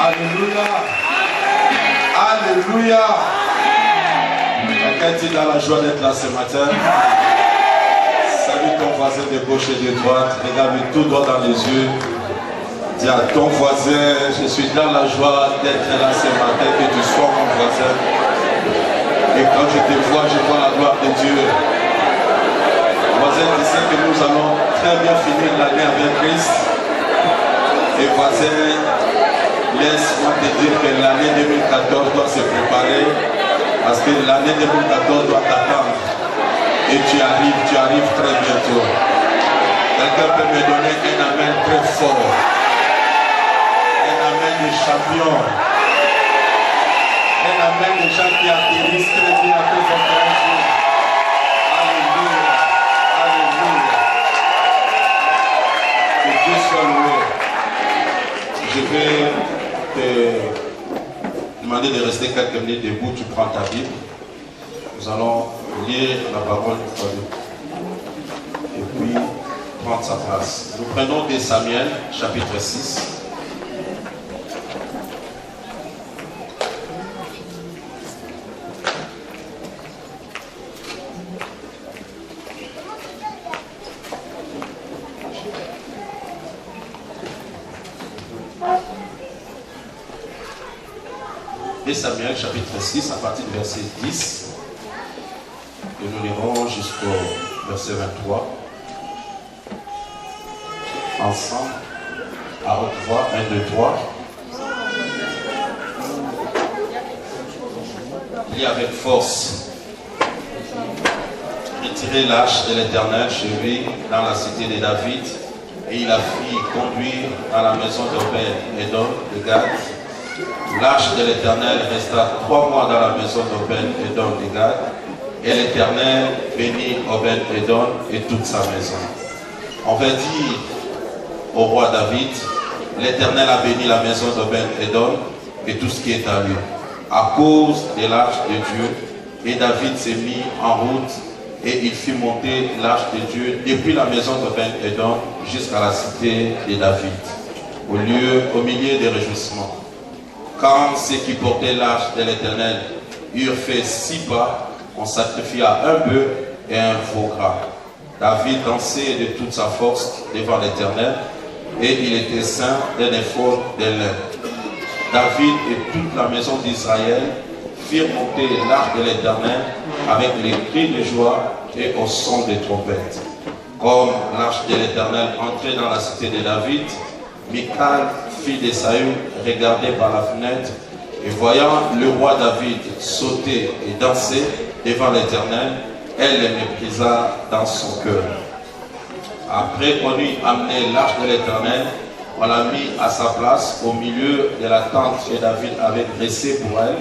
Alléluia. Alléluia. Quelqu'un dit dans la joie d'être là ce matin. Salue ton voisin de gauche et de droite. Regarde tout droit dans les yeux. Dis à ton voisin, je suis dans la joie d'être là ce matin, que tu sois mon voisin. Et quand je te vois la gloire de Dieu. Voisin, tu sais que nous allons très bien finir l'année avec Christ. Et voisin, laisse-moi te dire que l'année 2014 doit se préparer. Parce que l'année 2014 doit t'attendre. Et tu arrives très bientôt. Quelqu'un peut me donner un amen très fort. Un amen de champion. Un amen de gens qui atterrissent très bien à cause de ton Dieu. Alléluia. Alléluia. Que Dieu soit loué. Je vais te demander de rester quelques minutes debout. Tu prends ta Bible. Nous allons lire la parole du Dieu. Et puis prendre sa place. Nous prenons de Samuel, chapitre 6. Et Samuel chapitre 6 à partir du verset 10 et nous lirons jusqu'au verset 23 ensemble à haute voix. 1, 2, 3. Lis avec force. Retirez l'arche de l'Éternel chez lui dans la cité de David, et il la fit conduire dans la maison d'Obed-Édom de Gad. L'arche de l'Éternel resta 3 mois dans la maison d'Obed-Édom de Gad, et l'Éternel bénit Obed-Édom et toute sa maison. On va dire au roi David, l'Éternel a béni la maison d'Obed-Édom et tout ce qui est à lui, à cause de l'arche de Dieu. Et David s'est mis en route et il fit monter l'arche de Dieu depuis la maison d'Obed-Édom jusqu'à la cité de David, au milieu des réjouissements. Quand ceux qui portaient l'arche de l'Éternel eurent fait 6 pas, on sacrifia un bœuf et un veau gras. David dansait de toute sa force devant l'Éternel, et il était ceint d'un éphod de lin. David et toute la maison d'Israël firent monter l'arche de l'Éternel avec les cris de joie et au son des trompettes. Comme l'arche de l'Éternel entrait dans la cité de David, Michal, fille de Saül, regardait par la fenêtre, et voyant le roi David sauter et danser devant l'Éternel, elle le méprisa dans son cœur. Après qu'on eut amené l'arche de l'Éternel, on l'a mis à sa place au milieu de la tente que David avait dressée pour elle.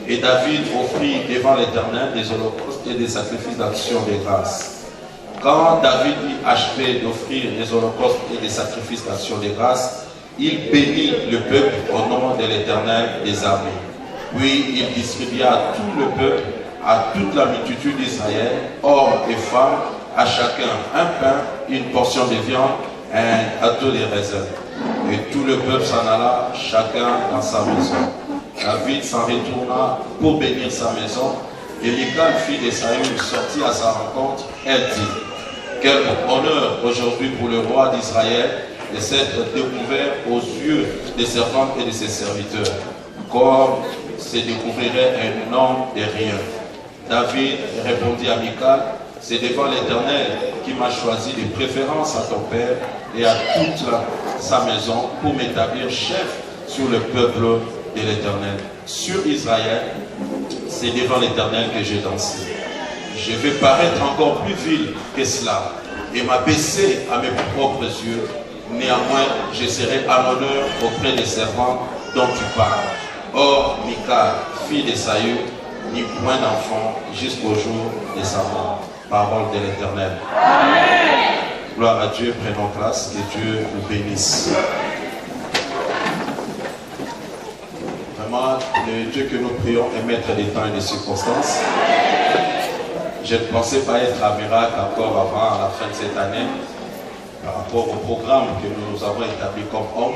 Et David offrit devant l'Éternel des holocaustes et des sacrifices d'action de grâce. Quand David eut achevé d'offrir des holocaustes et des sacrifices d'action de grâce, il bénit le peuple au nom de l'Éternel des armées. Puis il distribua à tout le peuple, à toute la multitude d'Israël, hommes et femmes, à chacun un pain, une portion de viande, un gâteau de raisin. Et tout le peuple s'en alla, chacun dans sa maison. David s'en retourna pour bénir sa maison, et Michal, fille de Saül, sortit à sa rencontre. Elle dit: quel honneur aujourd'hui pour le roi d'Israël de s'être découvert aux yeux des servantes et de ses serviteurs, comme se découvrirait un homme de rien. David répondit à Michal: c'est devant l'Éternel qui m'a choisi de préférence à ton père et à toute sa maison pour m'établir chef sur le peuple de l'Éternel. Sur Israël, c'est devant l'Éternel que j'ai dansé. Je vais paraître encore plus vil que cela et m'abaisser à mes propres yeux. Néanmoins, je serai à l'honneur auprès des servants dont tu parles. Or, Michal, fille de Saül, n'eut point d'enfant jusqu'au jour de sa mort. Parole de l'Éternel. Amen. Gloire à Dieu, prenons place, que Dieu nous bénisse. Vraiment, le Dieu que nous prions est maître des temps et des circonstances. Je ne pensais pas être à Miracle encore avant la fin de cette année, par rapport au programme que nous avons établi comme homme.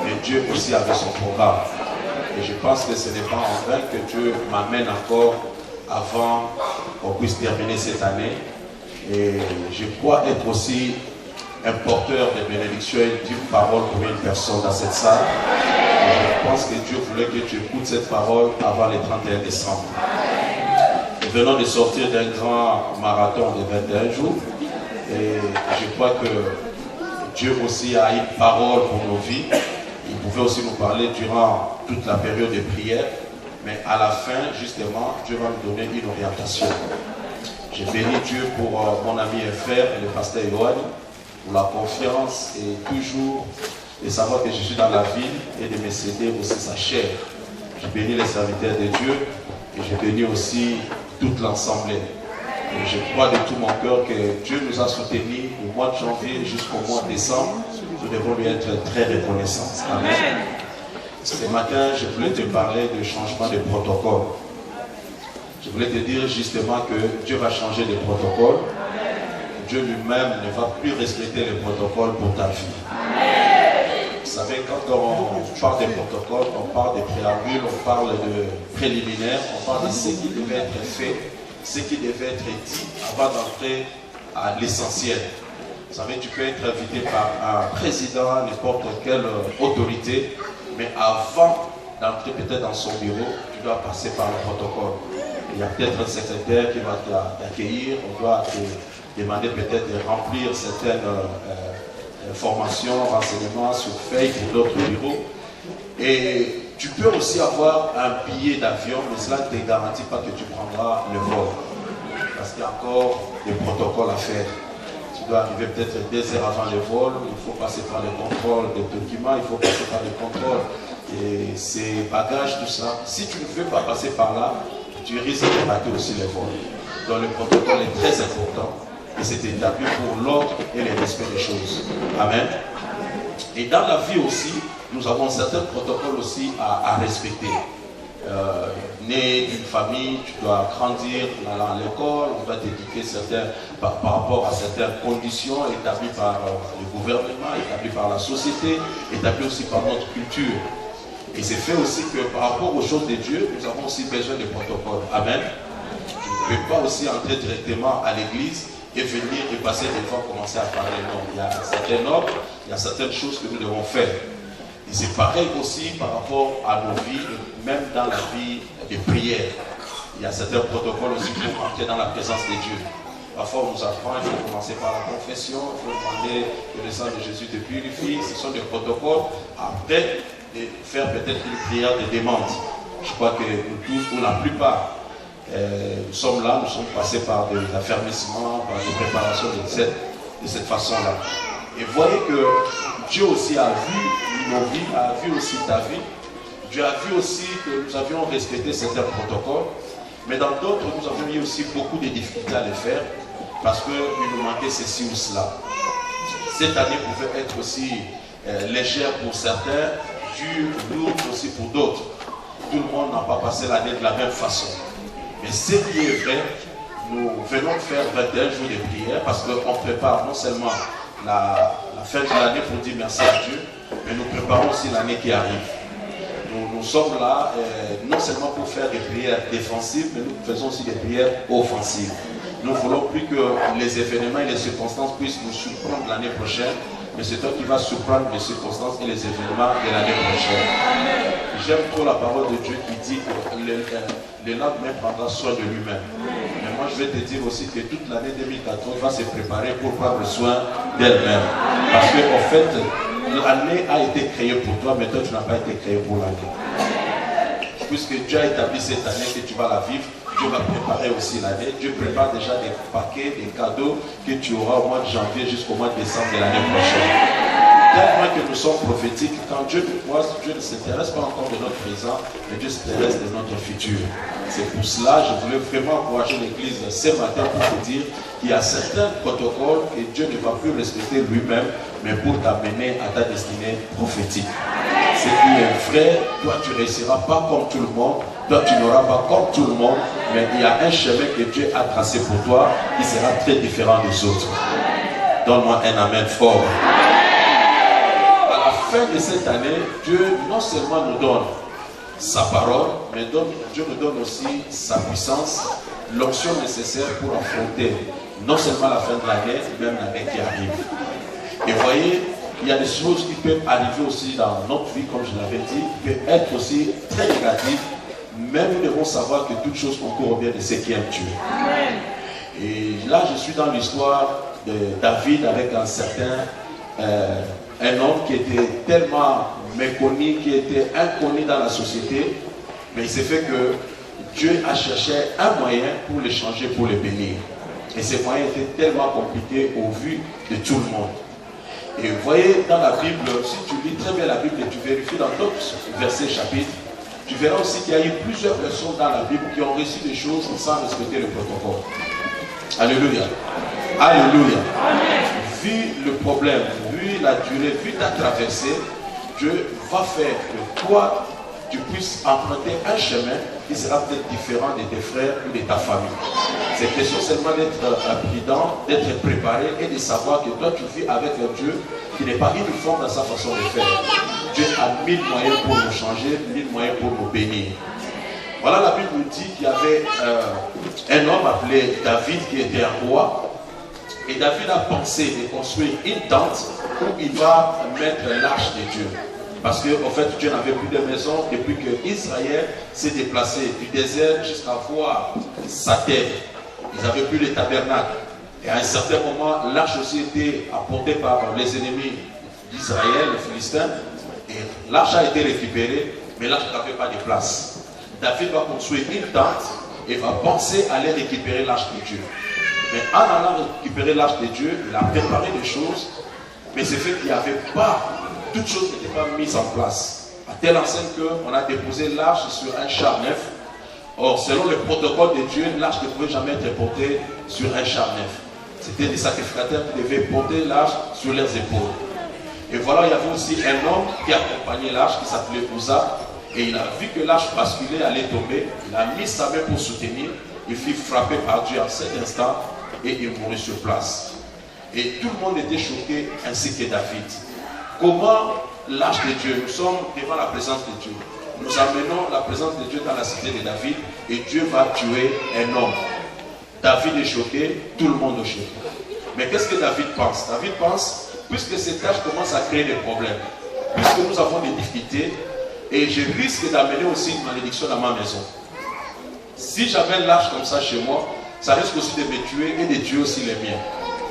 mais Dieu aussi avait son programme. Et je pense que ce n'est pas en vain que Dieu m'amène encore avant qu'on puisse terminer cette année. Et je crois être aussi un porteur de bénédiction et d'une parole pour une personne dans cette salle. Et je pense que Dieu voulait que tu écoutes cette parole avant le 31 décembre. Nous venons de sortir d'un grand marathon de 21 jours. Et je crois que Dieu aussi a une parole pour nos vies. Il pouvait aussi nous parler durant toute la période de prière. Mais à la fin, justement, Dieu va nous donner une orientation. Je bénis Dieu pour mon ami et frère, le pasteur Yohan, pour la confiance et toujours de savoir que je suis dans la ville et de me céder aussi sa chair. Je bénis les serviteurs de Dieu et je bénis aussi toute l'assemblée. Et je crois de tout mon cœur que Dieu nous a soutenus du mois de janvier jusqu'au mois de décembre. Nous devons lui être très reconnaissants. Amen. Ce matin, je voulais te parler de changement de protocole. Je voulais te dire justement que Dieu va changer de protocole. Dieu lui-même ne va plus respecter les protocoles pour ta vie. Vous savez, quand on parle des protocoles, on parle des préambules, on parle de préliminaires, on parle de ce qui devait être fait, ce qui devait être dit avant d'entrer à l'essentiel. Vous savez, tu peux être invité par un président, n'importe quelle autorité, mais avant d'entrer peut-être dans son bureau, tu dois passer par le protocole. Il y a peut-être un secrétaire qui va t'accueillir, on doit te demander peut-être de remplir certaines formations, renseignements sur feuille pour d'autres bureaux. Et tu peux aussi avoir un billet d'avion, mais cela ne te garantit pas que tu prendras le vol. Parce qu'il y a encore des protocoles à faire. Tu dois arriver peut-être 2 heures avant le vol, il faut passer par le contrôle des documents, il faut passer par le contrôle et ces bagages, tout ça. Si tu ne veux pas passer par là, tu risques de rater aussi le vol. Donc le protocole est très important et c'est établi pour l'ordre et le respect des choses. Amen. Et dans la vie aussi, nous avons certains protocoles aussi à respecter. Né d'une famille, tu dois grandir dans l'école, on doit t'éduquer par rapport à certaines conditions établies par le gouvernement, établies par la société, établies aussi par notre culture. Et c'est fait aussi que par rapport aux choses de Dieu, nous avons aussi besoin de protocoles. Amen. Tu ne peux pas aussi entrer directement à l'église et venir et passer devant commencer à parler. Non, il y a certains ordres, il y a certaines choses que nous devons faire. Et c'est pareil aussi par rapport à nos vies, même dans la vie de prière. Il y a certains protocoles aussi pour entrer dans la présence de Dieu. Parfois on nous apprend, il faut commencer par la confession, il faut demander que le sang de Jésus te purifie. Ce sont des protocoles. Après, de faire peut-être une prière de demande. Je crois que nous tous, ou la plupart, nous sommes là, nous sommes passés par des affermissements, par des préparations de cette façon-là. Et voyez que Dieu aussi a vu nos vies, a vu aussi ta vie. Dieu a vu aussi que nous avions respecté certains protocoles, mais dans d'autres, nous avions eu aussi beaucoup de difficultés à les faire parce qu'il nous manquait ceci ou cela. Cette année pouvait être aussi légère pour certains, dure, lourde aussi pour d'autres. Tout le monde n'a pas passé l'année de la même façon. Mais ce qui est vrai, nous venons de faire 21 jours de prière parce qu'on prépare non seulement la fin de l'année pour dire merci à Dieu, mais nous préparons aussi l'année qui arrive. Nous sommes là non seulement pour faire des prières défensives, mais nous faisons aussi des prières offensives. Nous ne voulons plus que les événements et les circonstances puissent nous surprendre l'année prochaine, mais c'est toi qui vas surprendre les circonstances et les événements de l'année prochaine. J'aime trop la parole de Dieu qui dit que le lendemain prendra soin de lui-même. Mais moi je vais te dire aussi que toute l'année 2014 va se préparer pour prendre soin d'elle-même. Parce qu'en fait, l'année a été créée pour toi, mais toi tu n'as pas été créé pour l'année. Puisque Dieu a établi cette année que tu vas la vivre, Dieu va préparer aussi l'année. Dieu prépare déjà des paquets, des cadeaux que tu auras au mois de janvier jusqu'au mois de décembre de l'année prochaine. Tellement que nous sommes prophétiques, quand Dieu nous voit, Dieu ne s'intéresse pas encore de notre présent, mais Dieu s'intéresse de notre futur. C'est pour cela que je voulais vraiment encourager l'Église ce matin pour vous dire qu'il y a certains protocoles que Dieu ne va plus respecter lui-même, mais pour t'amener à ta destinée prophétique. Ce qui est vrai, toi tu ne réussiras pas comme tout le monde, toi tu n'auras pas comme tout le monde, mais il y a un chemin que Dieu a tracé pour toi qui sera très différent des autres. Donne-moi un amen fort. À la fin de cette année, Dieu non seulement nous donne sa parole, mais Dieu nous donne aussi sa puissance, l'onction nécessaire pour affronter non seulement la fin de l'année, mais même l'année qui arrive. Et vous voyez, il y a des choses qui peuvent arriver aussi dans notre vie, comme je l'avais dit, qui peuvent être aussi très négatives, mais nous devons savoir que toute chose concourt au bien de ceux qui aiment Dieu. Et là, je suis dans l'histoire de David avec un certain, un homme qui était tellement méconnu, qui était inconnu dans la société, mais il s'est fait que Dieu a cherché un moyen pour le changer, pour le bénir. Et ce moyen était tellement compliqué au vu de tout le monde. Et vous voyez dans la Bible, si tu lis très bien la Bible et tu vérifies dans d'autres versets, chapitres, tu verras aussi qu'il y a eu plusieurs personnes dans la Bible qui ont reçu des choses sans respecter le protocole. Alléluia. Alléluia. Vu le problème, vu la durée, vu ta traversée, Dieu va faire que toi, tu puisses emprunter un chemin qui sera peut-être différent de tes frères ou de ta famille. C'est question seulement d'être prudent, d'être préparé et de savoir que toi tu vis avec un Dieu qui n'est pas uniforme dans sa façon de faire. Dieu a 1000 moyens pour nous changer, 1000 moyens pour nous bénir. Voilà, la Bible nous dit qu'il y avait un homme appelé David qui était un roi. Et David a pensé de construire une tente où il va mettre l'arche de Dieu. Parce qu'en fait, Dieu n'avait plus de maison depuis que Israël s'est déplacé du désert jusqu'à voir sa terre. Ils n'avaient plus de tabernacle. Et à un certain moment, l'arche aussi était apportée par les ennemis d'Israël, les Philistins. Et l'arche a été récupérée, mais l'arche n'avait pas de place. David va construire une tente et va penser à aller récupérer l'arche de Dieu. Mais en allant récupérer l'arche de Dieu, il a préparé des choses, mais c'est fait qu'il n'y avait pas, toutes choses n'étaient pas mises en place. À telle enseigne qu'on a déposé l'arche sur un char neuf. Or, selon le protocole de Dieu, l'arche ne pouvait jamais être portée sur un char neuf. C'était des sacrificateurs qui devaient porter l'arche sur leurs épaules. Et voilà, il y avait aussi un homme qui accompagnait l'arche, qui s'appelait Uza. Et il a vu que l'arche basculait, allait tomber. Il a mis sa main pour soutenir. Il fut frappé par Dieu en cet instant et il mourut sur place. Et tout le monde était choqué, ainsi que David. Comment l'arche de Dieu, nous sommes devant la présence de Dieu. Nous amenons la présence de Dieu dans la cité de David et Dieu va tuer un homme. David est choqué, tout le monde est choqué. Mais qu'est-ce que David pense? David pense, puisque cette tâche commence à créer des problèmes, puisque nous avons des difficultés, et je risque d'amener aussi une malédiction dans ma maison. Si j'amène l'arche comme ça chez moi, ça risque aussi de me tuer et de tuer aussi les miens.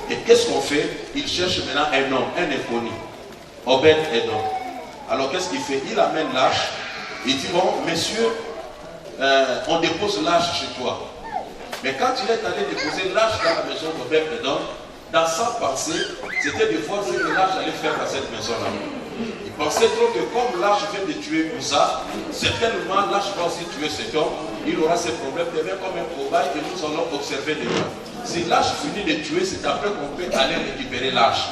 Et qu'est-ce qu'on fait? Il cherche maintenant un homme, un inconnu, Obed-Edom. Alors qu'est-ce qu'il fait? Il amène l'arche. Il dit, bon, messieurs, on dépose l'arche chez toi. Mais quand il est allé déposer l'arche dans la maison d'Obed-Edom, dans sa pensée, c'était de voir ce que l'arche allait faire dans cette maison-là. Il pensait trop que comme l'arche vient de tuer Uza, certainement l'arche va aussi tuer cet homme. Il aura ses problèmes, devient comme un cobaye et nous allons observer les gens. Si l'arche finit de tuer, c'est après qu'on peut aller récupérer l'arche.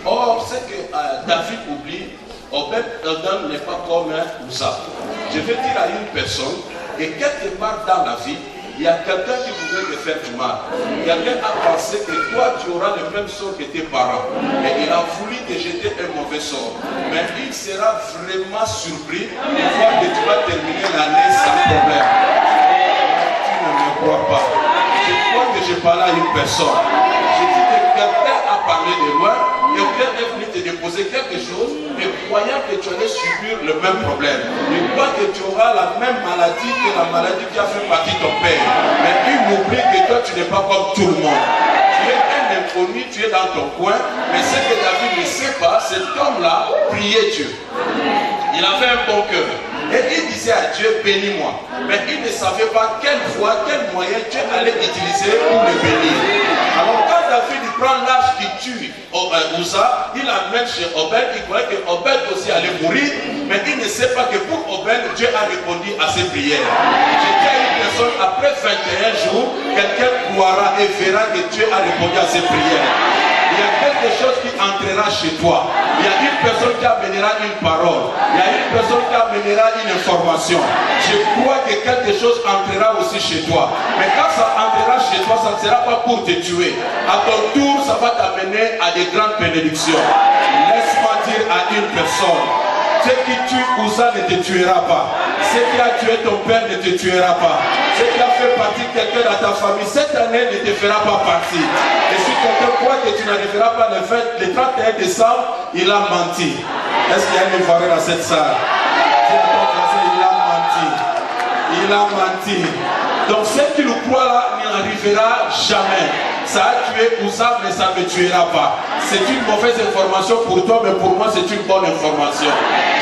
Or, ce que David oublie, Obed-Edom n'est pas comme un Uza. Je vais dire à une personne, et quelque part dans la vie, il y a quelqu'un qui voudrait te faire du mal. Quelqu'un a pensé que toi tu auras le même sort que tes parents. Mais il a voulu te jeter un mauvais sort. Mais il sera vraiment surpris de voir que tu vas terminer l'année sans problème. Tu ne me crois pas. Je crois que je parle à une personne. Je dis que quelqu'un a parlé de loin. Quelqu'un est venu te déposer quelque chose, mais croyant que tu allais subir le même problème. Il croit que tu auras la même maladie que la maladie qui a fait partie de ton père. Mais il oublie que toi, tu n'es pas comme tout le monde. Tu es un inconnu, tu es dans ton coin, mais ce que David ne sait pas, cet homme-là priait Dieu. Il avait un bon cœur. Et il disait à Dieu, bénis-moi. Mais il ne savait pas quelle voie, quel moyen Dieu allait utiliser pour le bénir. Alors quand David prend l'arche qui tue Uza, il l'amène chez Obed, il croyait que Obed aussi allait mourir, mais il ne sait pas que pour Obed, Dieu a répondu à ses prières. J'ai dit à une personne, après 21 jours, quelqu'un croira et verra que Dieu a répondu à ses prières. Il y a quelque chose qui entrera chez toi. Il y a une personne qui amènera une parole. Il y a une personne qui amènera une information. Je crois que quelque chose entrera aussi chez toi. Mais quand ça entrera chez toi, ça ne sera pas pour te tuer. À ton tour, ça va t'amener à des grandes bénédictions. Laisse-moi dire à une personne. Ce qui tue Uza ne te tuera pas. Ce qui a tué ton père ne te tuera pas. Ce qui a fait partie de quelqu'un dans ta famille cette année ne te fera pas partie. Et si quelqu'un croit que tu n'arriveras pas le 31 décembre, il a menti. Est-ce qu'il y a une Ivoirien dans cette salle? Dis à ton voisin, il a menti. Il a menti. Donc ce qui le croit là n'arrivera jamais. Ça a tué Uza, mais ça ne me tuera pas. C'est une mauvaise information pour toi, mais pour moi c'est une bonne information.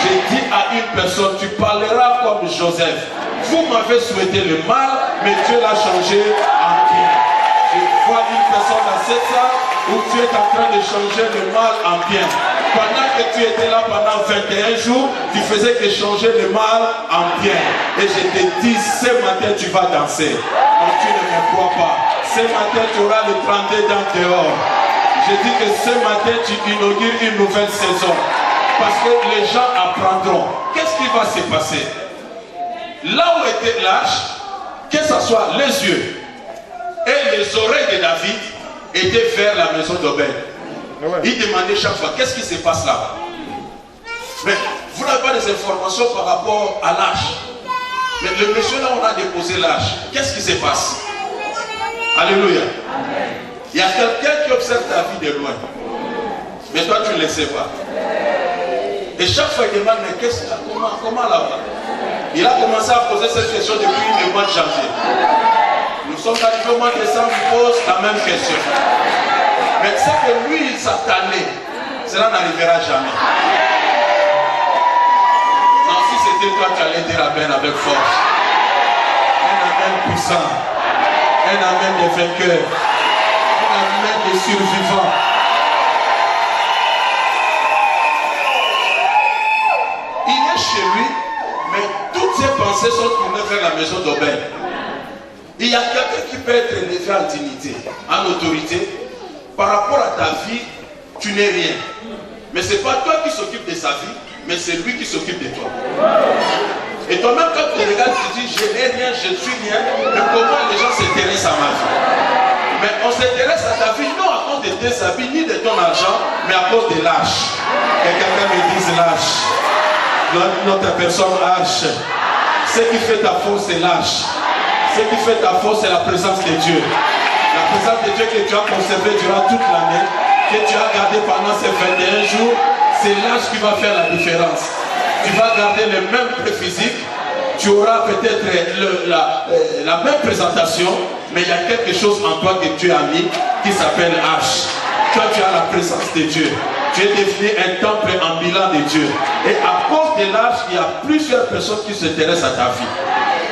J'ai dit à une personne, tu parleras comme Joseph. Vous m'avez souhaité le mal, mais Dieu l'a changé en bien. Je vois une personne dans cette salle où tu es en train de changer le mal en bien. Pendant que tu étais là pendant 21 jours, tu faisais que changer le mal en bien. Et je te dis, ce matin tu vas danser. Donc tu ne me crois pas. Ce matin tu auras le 32 dents dehors. Je dis que ce matin tu inaugures une nouvelle saison. Parce que les gens apprendront. Qu'est-ce qui va se passer? Là où était l'âge, que ce soit les yeux et les oreilles de David étaient vers la maison d'Obed. Il demandait chaque fois, qu'est-ce qui se passe là-bas? Mais vous n'avez pas des informations par rapport à l'âge. Mais le monsieur là, on a déposé l'âge. Qu'est-ce qui se passe? Alléluia. Il y a quelqu'un qui observe ta vie de loin. Mais toi, tu ne le sais pas. Et chaque fois, il demande, mais qu'est-ce que comment là-bas? Il a commencé à poser cette question depuis le mois de janvier. Nous sommes arrivés au mois de décembre, il pose la même question. Mais c'est que lui, il s'attendait. Cela n'arrivera jamais. Non, si c'était toi, tu allais dire amen avec force. Un amen puissant. Un amen de vainqueur. Un amen de survivant. Il est chez lui, mais toutes ses pensées sont tournées vers la maison d'Obed. Il y a quelqu'un qui peut être élevé en dignité, en autorité. Par rapport à ta vie, tu n'es rien. Mais ce n'est pas toi qui s'occupe de sa vie, mais c'est lui qui s'occupe de toi. Et toi-même, quand tu regardes, tu dis, je n'ai rien, je ne suis rien, mais comment les gens s'intéressent à ma vie? Mais on s'intéresse à ta vie, non à cause de tes habits, ni de ton argent, mais à cause de l'âge. Et quelqu'un me dise l'âge. Notre personne âge. Ce qui fait ta force, c'est l'âge. Ce qui fait ta force, c'est la présence de Dieu. La présence de Dieu que tu as conservée durant toute l'année, que tu as gardée pendant ces 21 jours, c'est l'âge qui va faire la différence. Tu vas garder le même pré physique, tu auras peut-être la même présentation, mais il y a quelque chose en toi que Dieu a mis qui s'appelle âge. Toi, tu as la présence de Dieu. Tu es devenu un temple ambulant de Dieu. Et à cause de l'âge, il y a plusieurs personnes qui s'intéressent à ta vie.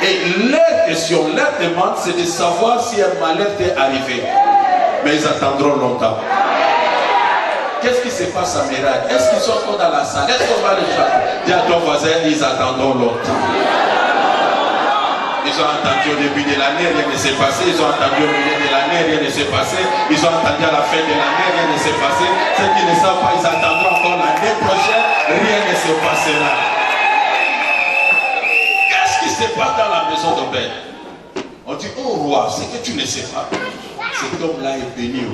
Et leur question, leur demande, c'est de savoir si un malheur t'est arrivé. Mais ils attendront longtemps. Qu'est-ce qui se passe à Miracle? Est-ce qu'ils sont encore dans la salle? Est-ce qu'on va les faire? Dis à ton voisin, ils attendront longtemps. Ils ont entendu au début de l'année, rien ne s'est passé. Ils ont entendu au milieu de l'année, rien ne s'est passé. Ils ont entendu à la fin de l'année, rien ne s'est passé. Ceux qui ne savent pas, ils attendront encore l'année prochaine, rien ne se passera. Qu'est-ce qui se passe dans la maison d'Obed? On dit, oh roi, c'est que tu ne sais pas. Cet homme-là est béni.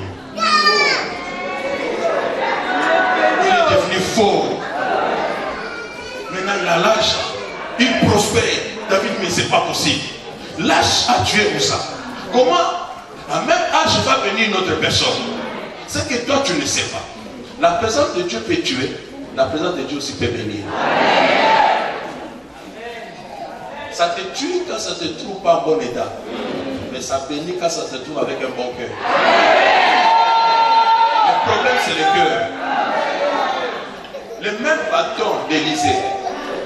Il est devenu fort. Maintenant, il a l'âge. Il prospère. David, mais c'est pas possible. L'âge a tué Uza. Comment à même âge va venir une autre personne? C'est que toi, tu ne sais pas. La présence de Dieu peut tuer. La présence de Dieu aussi peut bénir. Ça te tue quand ça ne te trouve pas en bon état. Mais ça bénit quand ça se trouve avec un bon cœur. Le problème, c'est le cœur. Le même bâton d'Élisée.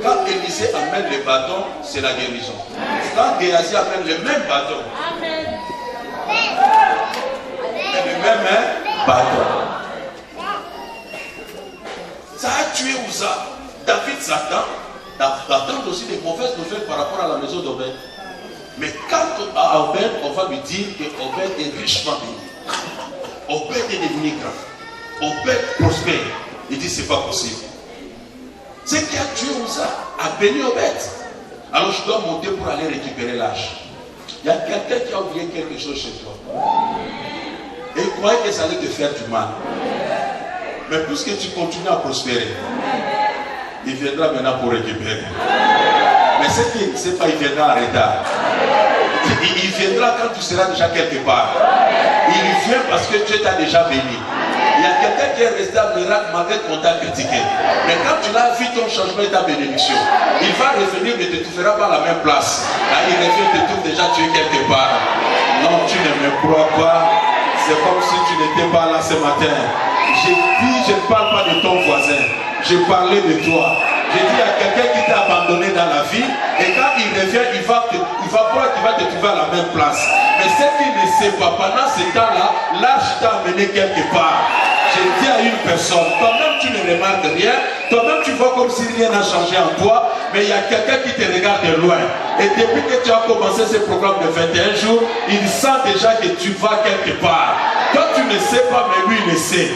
Quand Élisée amène le bâton, c'est la guérison. Quand Géasi amène le même bâton, c'est le même bâton. Ça a tué Uza. David s'attend d'attendre aussi des mauvaises nouvelles par rapport à la maison d'Obed. Mais quand à Obed, on va lui dire que Obed est richement béni. Obed est devenu grand. Obed prospère. Il dit c'est pas possible. Ce qui a tué Uza a béni Obed. Alors je dois monter pour aller récupérer l'âge. Il y a quelqu'un qui a oublié quelque chose chez toi. Et il croyait que ça allait te faire du mal. Mais puisque tu continues à prospérer, viendra maintenant pour récupérer. Mais ce qui ne sait pas, il viendra en retard. Il viendra quand tu seras déjà quelque part. Il vient parce que Dieu t'a déjà béni. Il y a quelqu'un qui est resté à miracle malgré qu'on t'a critiqué. Mais quand tu l'as vu ton changement et ta bénédiction, il va revenir mais ne te trouvera pas à la même place. Là, il revient et te trouve déjà tu es quelque part. Non, tu ne me crois pas. C'est comme si tu n'étais pas là ce matin. J'ai dit, je ne parle pas de ton voisin. Je parlais de toi. J'ai dit à quelqu'un qui t'a abandonné dans la vie, et quand il revient, il va croire qu'il va te trouver à la même place. Mais ce qu'il ne sait pas, pendant ce temps-là, l'arche t'a amené quelque part. J'ai dit à une personne, toi-même tu ne remarques rien, toi-même tu vois comme si rien n'a changé en toi, mais il y a quelqu'un qui te regarde de loin. Et depuis que tu as commencé ce programme de 21 jours, il sent déjà que tu vas quelque part. Toi tu ne sais pas, mais lui il le sait.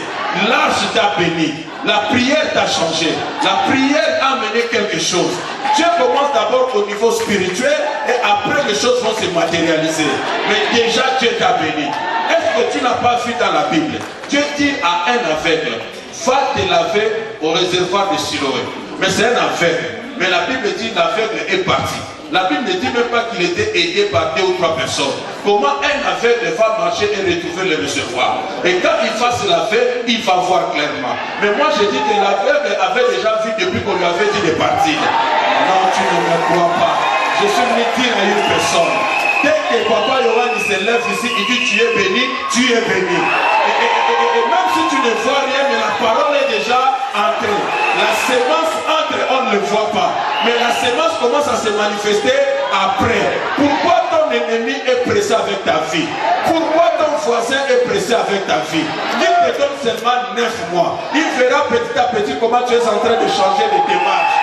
L'arche t'a béni. La prière t'a changé. La prière a amené quelque chose. Dieu commence d'abord au niveau spirituel et après les choses vont se matérialiser. Mais déjà Dieu t'a béni. Est-ce que tu n'as pas vu dans la Bible? Dieu dit à un aveugle, va te laver au réservoir de Siloé. Mais c'est un aveugle. Mais la Bible dit l'aveugle est parti. La Bible ne dit même pas qu'il était aidé par 2 ou 3 personnes. Comment un aveugle va marcher et retrouver le réservoir? Et quand il va se laver, il va voir clairement. Mais moi je dis que l'aveugle avait déjà vu depuis qu'on lui avait dit de partir. Non, tu ne me crois pas. Je suis venu dire à une personne. Dès que Papa Yohan se lève ici, il dit tu es béni, tu es béni. Et même si tu ne vois rien, mais la parole est déjà entrée. La sémence entre, on ne le voit pas. Mais la sémence commence à se manifester après. Pourquoi ton ennemi est pressé avec ta vie? Pourquoi ton voisin est pressé avec ta vie? Il te donne seulement 9 mois. Il verra petit à petit comment tu es en train de changer de démarche.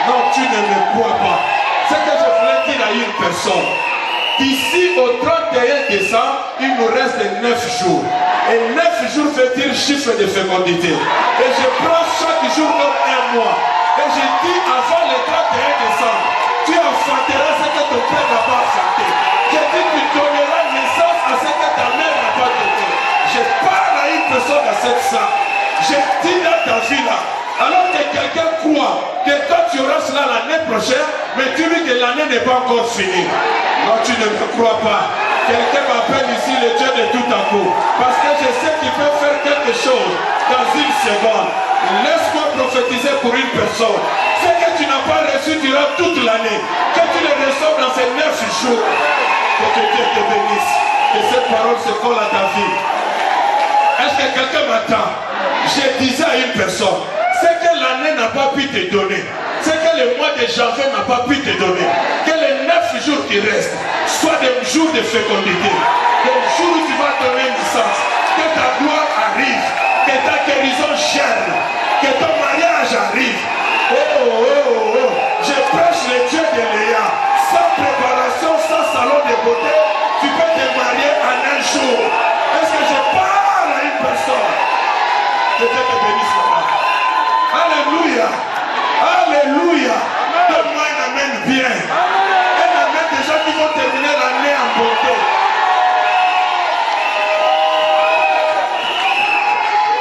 Non, tu ne me crois pas. C'est que je voulais dire à une personne. D'ici au 31 décembre, il nous reste 9 jours. Et 9 jours veut dire chiffre de fécondité. Et je prends chaque jour comme 1 mois. Et je dis avant le 31 décembre, tu enfanteras ce que ton père n'a pas enfanté. Je dis tu donneras naissance à ce que ta mère n'a pas donné. Je parle à une personne à cette salle. Je dis dans ta vie là. Alors que quelqu'un croit que quand tu auras cela l'année prochaine, mais tu dis que l'année n'est pas encore finie. Non, tu ne me crois pas. Quelqu'un m'appelle ici le Dieu de tout à coup. Parce que je sais qu'il peut faire quelque chose dans une seconde. Laisse-moi prophétiser pour une personne. Ce que tu n'as pas reçu durant toute l'année, que tu le reçois dans ces 9 jours. Que Dieu te bénisse. Que cette parole se colle à ta vie. Est-ce que quelqu'un m'attend? Je disais à une personne, ce que l'année n'a pas pu te donner, ce que le mois de janvier n'a pas pu te donner, que les 9 jours qui restent soient des jours de fécondité, des jours où tu vas donner une naissance, que ta gloire arrive, que ta guérison gêne, que ton mariage arrive. Je prêche le Dieu de Léa, sans préparation, sans salon de beauté, tu peux te marier en 1 jour. Est-ce que je parle à une personne? Que Dieu te bénisse. Alléluia. Alléluia. Donne-moi un amen bien. Un amen des gens qui vont terminer l'année en bonté.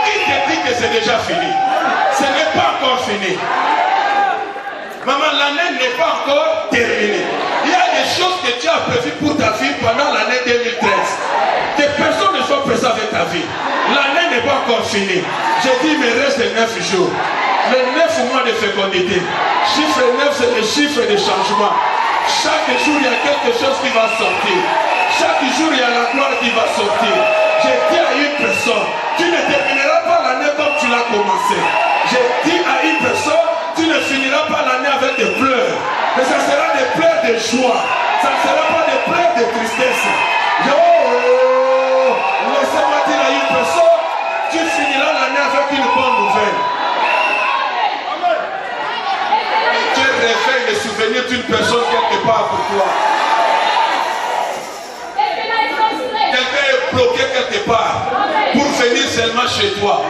Qui te dit que c'est déjà fini? Ce n'est pas encore fini. Maman, l'année n'est pas encore terminée. Il y a des choses que tu as prévues pour ta vie pendant l'année 2013. Que personne ne soit présent avec ta vie. L'année n'est pas encore finie. J'ai dit, il me reste 9 jours. Les 9 mois de fécondité. Chiffre 9, c'est le chiffre de changement. Chaque jour, il y a quelque chose qui va sortir. Chaque jour, il y a la gloire qui va sortir. J'ai dit à une personne, tu ne termineras pas l'année comme tu l'as commencé. J'ai dit à une personne, tu ne finiras pas l'année avec des pleurs. Mais ça sera des pleurs de joie. Ça ne sera pas des pleurs de tristesse. Laissez-moi dire à une personne, tu finiras l'année avec une bonne nouvelle. Dieu réveille les souvenirs d'une personne quelque part pour toi. Quelqu'un est bloqué quelque part pour venir seulement chez toi,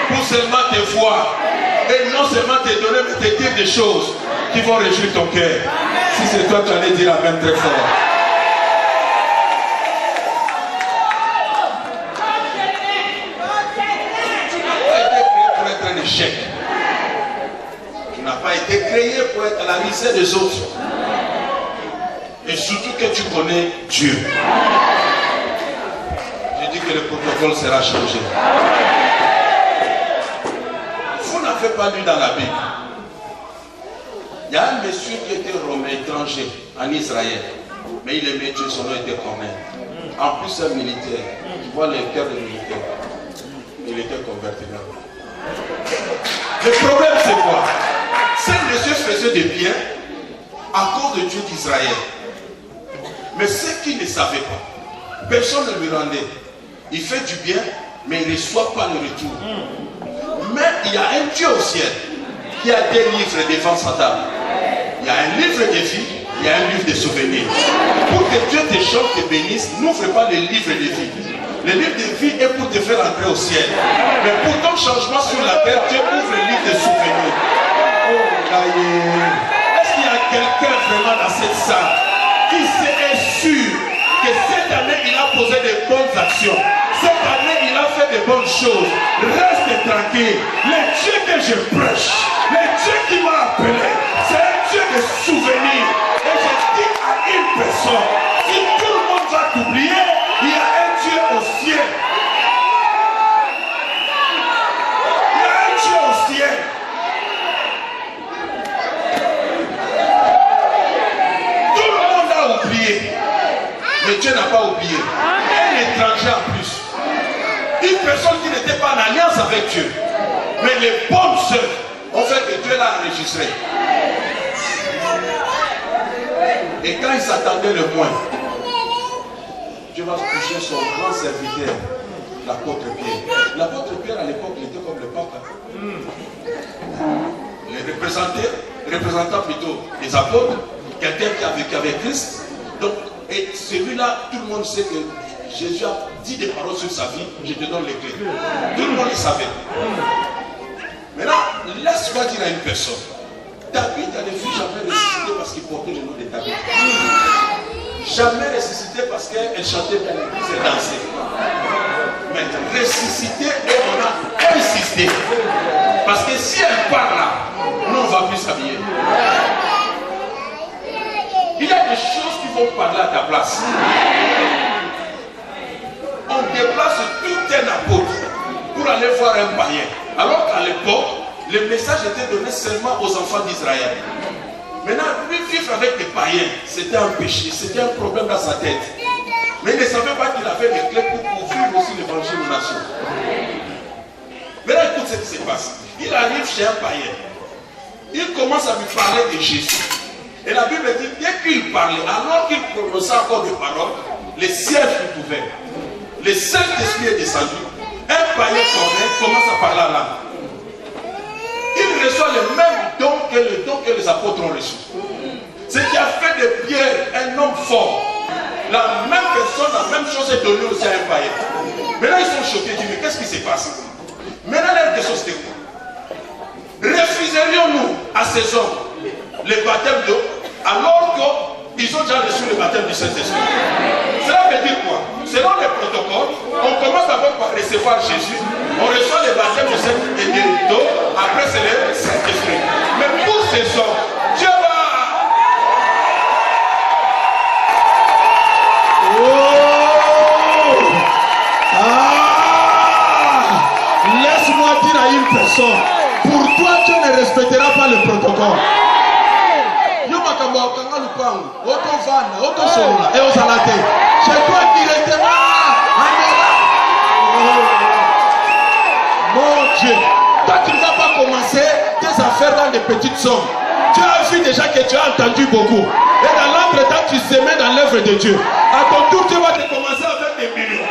pour seulement te voir. Et non seulement te donner, mais te dire des choses qui vont réjouir ton cœur. Si c'est toi, tu allais dire amen très fort. Tu n'as pas été créé pour être un échec. Tu n'as pas été créé pour être à la misère des autres. Et surtout que tu connais Dieu. J'ai dit que le protocole sera changé. Vous n'avez pas lu dans la Bible. Il y a un monsieur qui était romain étranger en Israël. Mais il aimait Dieu, son nom était romain. En plus, un militaire. Tu vois les cœurs des militaires. Il était converti là. Le problème, c'est quoi? Ce monsieur faisait des biens à cause de Dieu d'Israël. Mais ce qu'il ne savait pas, personne ne lui rendait. Il fait du bien, mais il ne reçoit pas le retour. Mais il y a un Dieu au ciel qui a des livres devant sa table. Il y a un livre de vie, il y a un livre de souvenirs. Pour que Dieu te chante, te bénisse, n'ouvre pas le livre de vie. Le livre de vie est pour te faire entrer au ciel. Mais pour ton changement sur la terre, Dieu ouvre le livre de souvenirs. Oh, est-ce qu'il y a quelqu'un vraiment dans cette salle qui est sûr que cette année il a posé de bonnes actions? Cette année il a fait de bonnes choses. Reste tranquille. Le Dieu que je prêche, le Dieu qui m'a appelé, c'est un Dieu de souvenirs. Et je dis à une personne, si tout le monde va t'oublier, il y a un Dieu au ciel. Il y a un Dieu au ciel. Tout le monde a oublié. Mais Dieu n'a pas oublié. Un étranger en plus. Une personne qui n'était pas en alliance avec Dieu. Mais les bonnes œuvres ont fait que Dieu l'a enregistré. Et quand il s'attendait le moins, Dieu va toucher son grand serviteur, l'apôtre Pierre. L'apôtre Pierre à l'époque, il était comme le pape. Les représentants plutôt des apôtres, quelqu'un qui a vécu avec Christ. Donc, et celui-là, tout le monde sait que Jésus a dit des paroles sur sa vie, je te donne les clés. Tout le monde le savait. Maintenant, laisse-moi dire à une personne, David a ne fut jamais ressuscité parce qu'il portait le nom de David. Jamais ressuscité parce qu'elle chantait bien l'église et dansait. Mais ressuscité et on a insisté. Parce que si elle part là, nous on ne va plus s'habiller. Il y a des choses qui vont parler à ta place. On déplace tout un apôtre pour aller voir un païen. Alors qu'à l'époque, le message était donné seulement aux enfants d'Israël. Maintenant, lui vivre avec des païens, c'était un péché, c'était un problème dans sa tête. Mais il ne savait pas qu'il avait les clés pour ouvrir aussi l'évangile aux nations. Maintenant, écoute ce qui se passe. Il arrive chez un païen. Il commence à lui parler de Jésus. Et la Bible dit, dès qu'il parlait, alors qu'il prononçait encore des paroles, les ciels furent ouverts. Le Saint-Esprit est descendu. Un païen commence à parler à l'âme. Il reçoit le même don que les apôtres ont reçu. Ce qui a fait de Pierre un homme fort. La même personne, la même chose est donnée aussi à un païen. Maintenant ils sont choqués, ils disent, mais qu'est-ce qui se passe? Maintenant la question c'était quoi? Refuserions-nous à ces hommes le baptême d'eau alors qu'ils ont déjà reçu le baptême du Saint-Esprit? Cela veut dire quoi? Selon les protocoles, on commence d'abord par recevoir Jésus, on reçoit le baptême du Saint-Esprit d'eau, après c'est le Saint-Esprit. Mais pour ces hommes, Dieu va... Oh! Ah! Laisse-moi dire à une personne, pour toi Dieu ne respectera pas le protocole. Et aux alatés. Je dois directement mon Dieu. Toi tu ne vas pas commencer tes affaires dans des petites sommes. Tu as vu déjà que tu as entendu beaucoup. Et dans l'entretemps tu se mets dans l'œuvre de Dieu. À ton tour tu vas te commencer avec des millions.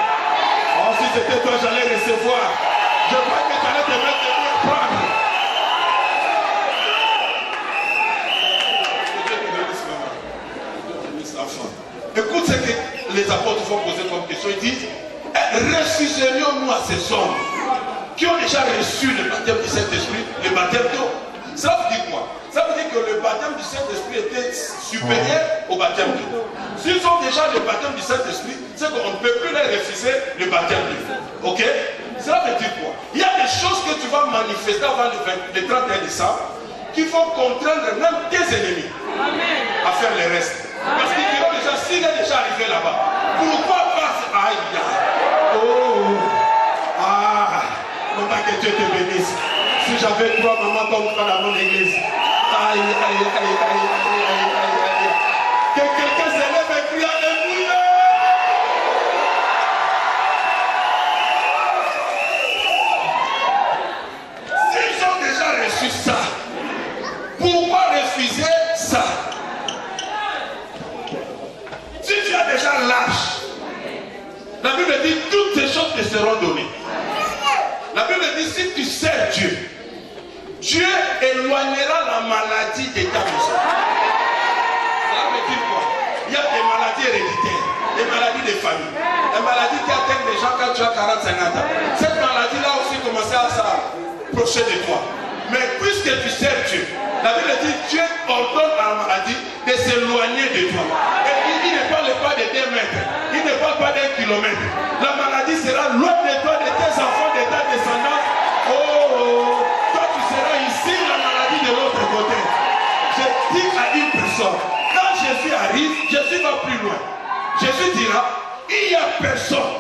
Oh, si c'était toi j'allais recevoir. Je crois que j'allais te mettre des millions prendre. Écoute ce que les apôtres vont poser comme question. Ils disent, refuserions-nous à ces hommes qui ont déjà reçu le baptême du Saint-Esprit, le baptême d'eau? Ça veut dire quoi? Ça veut dire que le baptême du Saint-Esprit était supérieur au baptême d'eau. S'ils ont déjà le baptême du Saint-Esprit, c'est qu'on ne peut plus leur refuser le baptême d'eau. Ok? Cela veut dire quoi? Il y a des choses que tu vas manifester avant le 31 décembre qu'il faut contraindre même tes ennemis à faire le reste. Parce qu'ils diront déjà, s'il est déjà arrivé là-bas, pourquoi pas? Aïe, oh, ah, maman, que Dieu te bénisse. Si j'avais 3 mamans comme toi dans mon église, aïe, aïe, aïe, aïe, aïe, aïe, aïe, aïe. Que quelqu'un se lève et crie alléluia. S'ils ont déjà reçu ça, pourquoi refuser ça? Si tu as déjà lâche, la Bible dit toutes ces choses te seront données. La Bible dit si tu sers Dieu, Dieu éloignera la maladie de ta maison. Ça veut dire quoi? Il y a des maladies héréditaires, des maladies de famille, des maladies qui atteignent les gens quand tu as 40-50 ans. Cette maladie-là aussi commencé à s'approcher de toi. Mais puisque tu sers Dieu, la Bible dit Dieu ordonne à la maladie de s'éloigner de toi. Et il ne parle pas de 2 mètres, il ne parle pas d'1 kilomètre. La maladie sera loin de toi, de tes enfants, de ta descendance. Oh, toi tu seras ici, la maladie de l'autre côté. Je dis à une personne, quand Jésus arrive, Jésus va plus loin. Jésus dira, il n'y a personne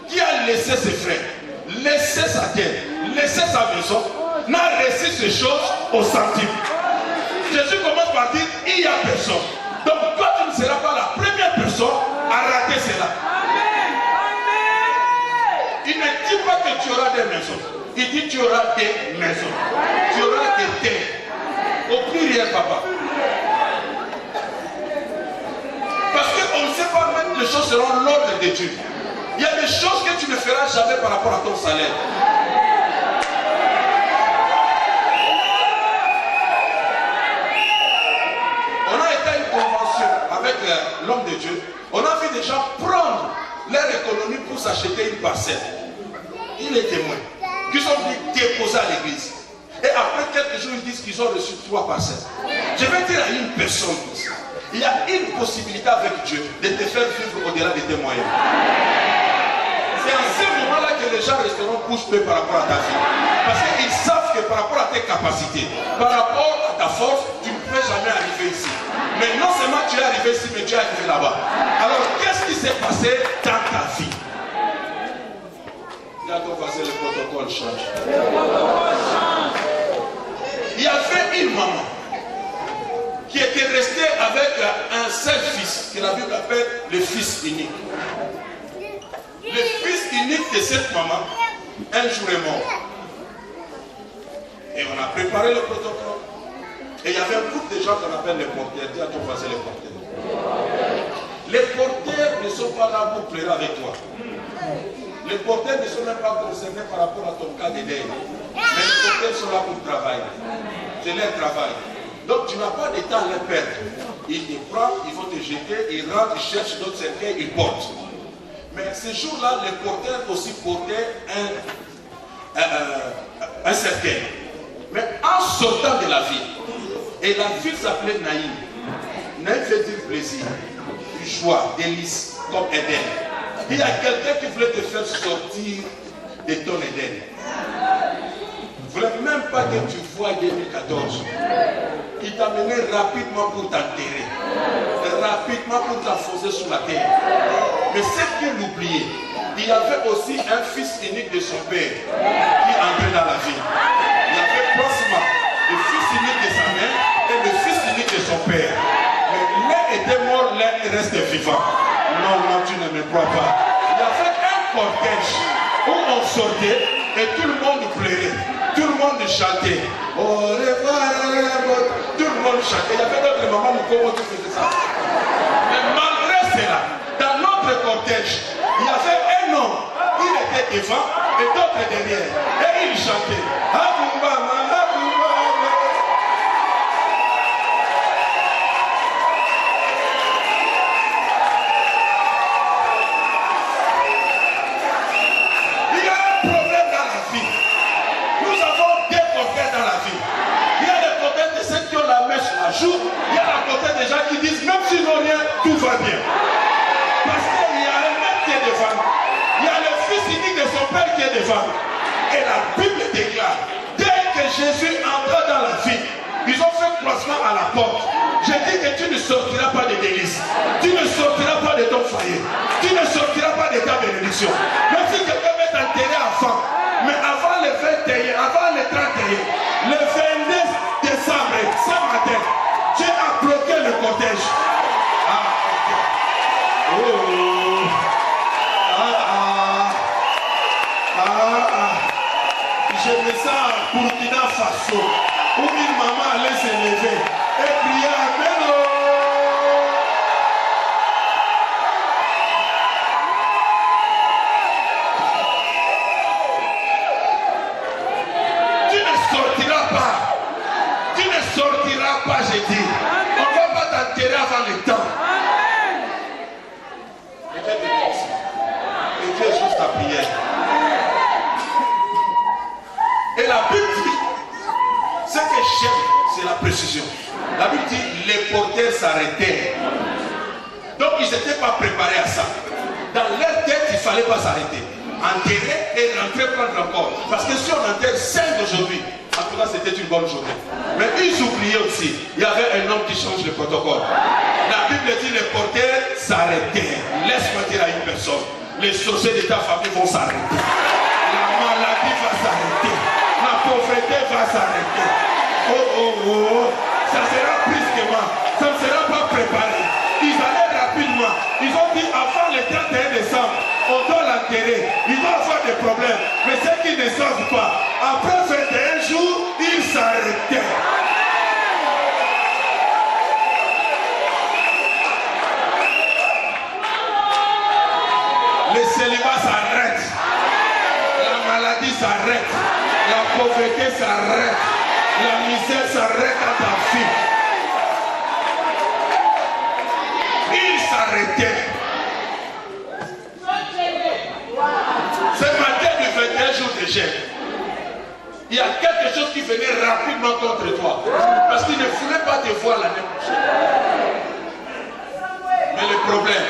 qui a laissé ses frères, laissé sa terre, laissé sa maison, n'a reçu ces choses au centime. Jésus commence par dire, il n'y a personne. Donc toi tu ne seras pas la première personne à rater cela. Il ne dit pas que tu auras des maisons. Il dit tu auras des maisons. Tu auras des terres. Au pluriel, papa. Parce qu'on ne sait pas même les choses selon l'ordre de Dieu. Il y a des choses que tu ne feras jamais par rapport à ton salaire. On a été à une convention avec l'homme de Dieu. On a vu des gens prendre leur économie pour s'acheter une parcelle. Il est témoin. Qui sont venus déposer à l'église. Et après quelques jours, ils disent qu'ils ont reçu 3 parcelles. Je vais dire à une personne, il y a une possibilité avec Dieu de te faire vivre au-delà de tes moyens. C'est en ce moment-là que les gens resteront bouche bée par rapport à ta vie. Parce qu'ils savent que par rapport à tes capacités, par rapport à ta force, tu ne peux jamais arriver ici. Mais non seulement tu es arrivé ici, mais tu es arrivé là-bas. Alors qu'est-ce qui s'est passé dans ta vie? Là, on va faire le protocole change. Il y avait une maman qui était restée avec un seul fils, que la Bible appelle le fils unique. Le fils unique de cette maman, un jour est mort. Et on a préparé le protocole. Et il y avait un groupe de gens qu'on appelle les porteurs. Dis à ton voisin les porteurs. Les porteurs ne sont pas là pour pleurer avec toi. Les porteurs ne sont même pas concernés par rapport à ton cas de deuil. Mais les porteurs sont là pour travailler. C'est leur travail. Donc tu n'as pas de temps à les perdre. Ils te prennent, ils vont te jeter, ils rentrent, ils cherchent d'autres cercueils, ils portent. Mais ce jour-là, les porteurs aussi portaient un cercueil. Mais en sortant de la ville, et la ville s'appelait Naïm. Naïm veut dire plaisir, joie, délice, comme Éden. Il y a quelqu'un qui voulait te faire sortir de ton Éden. Il ne voulait même pas que tu vois 2014. Il t'a mené rapidement pour t'enterrer. Rapidement pour t'enfoncer sous la terre. Mais ce qu'il oubliait, il y avait aussi un fils unique de son père qui entrait dans la vie. Il y avait prochainement le fils unique de sa mère et le fils unique de son père. Mais l'un était mort, l'un reste vivant. Non, non, tu ne me crois pas. Il y avait un cortège où on sortait et tout le monde pleurait. Tout le monde chantait. Au revoir, tout le monde chantait. Il y avait d'autres mamans qui faisaient ça. Mais malgré cela, dans notre cortège, il y avait un homme. Il était devant et d'autres derrière. Et il chantait. Il y a à côté des gens qui disent même s'ils n'ont rien, tout va bien. Parce qu'il y a un mec qui est devant. Il y a le fils unique de son père qui est devant. Et la Bible déclare, dès que Jésus entra dans la vie, porte. Je dis que tu ne sortiras pas de l'église. Tu ne sortiras pas de ton foyer. Tu ne sortiras pas de ta bénédiction. Même si quelqu'un va t'enterrer enfant. Mais avant le 21, avant le 31, le 22 décembre, ce matin, tu as bloqué le cortège. Je me sens Burkina Faso, où une maman allait se lever et crier Amen. Tu ne sortiras pas. Tu ne sortiras pas, j'ai dit. On ne va pas t'enterrer avant le temps. Et Dieu exauce ta prière. Et la Bible dit, ce que j'aime, c'est la précision. La Bible dit, les porteurs s'arrêtaient. Donc ils n'étaient pas préparés à ça. Dans leur tête, il ne fallait pas s'arrêter. Enterrer et rentrer prendre encore. Parce que si on enterre 5 aujourd'hui, en tout cas c'était une bonne journée. Mais ils oubliaient aussi, il y avait un homme qui change le protocole. La Bible dit, les porteurs s'arrêtaient. Laisse-moi dire à une personne, les sorciers de ta famille vont s'arrêter. La maladie va s'arrêter. La pauvreté va s'arrêter. Ça sera brusquement. Ça ne sera pas préparé. Ils allaient rapidement. Ils ont dit avant le 31 décembre, on doit l'enterrer. Ils vont avoir des problèmes. Mais ceux qui ne savent pas, après 21 jours, ils s'arrêtaient. Le célibat s'arrête. La maladie s'arrête. La pauvreté s'arrête. La misère s'arrête à ta vie. Il s'arrêtait. Ce matin du 21 jours de jeûne, il y a quelque chose qui venait rapidement contre toi. Parce qu'il ne voulait pas te voir l'année prochaine. Mais le problème,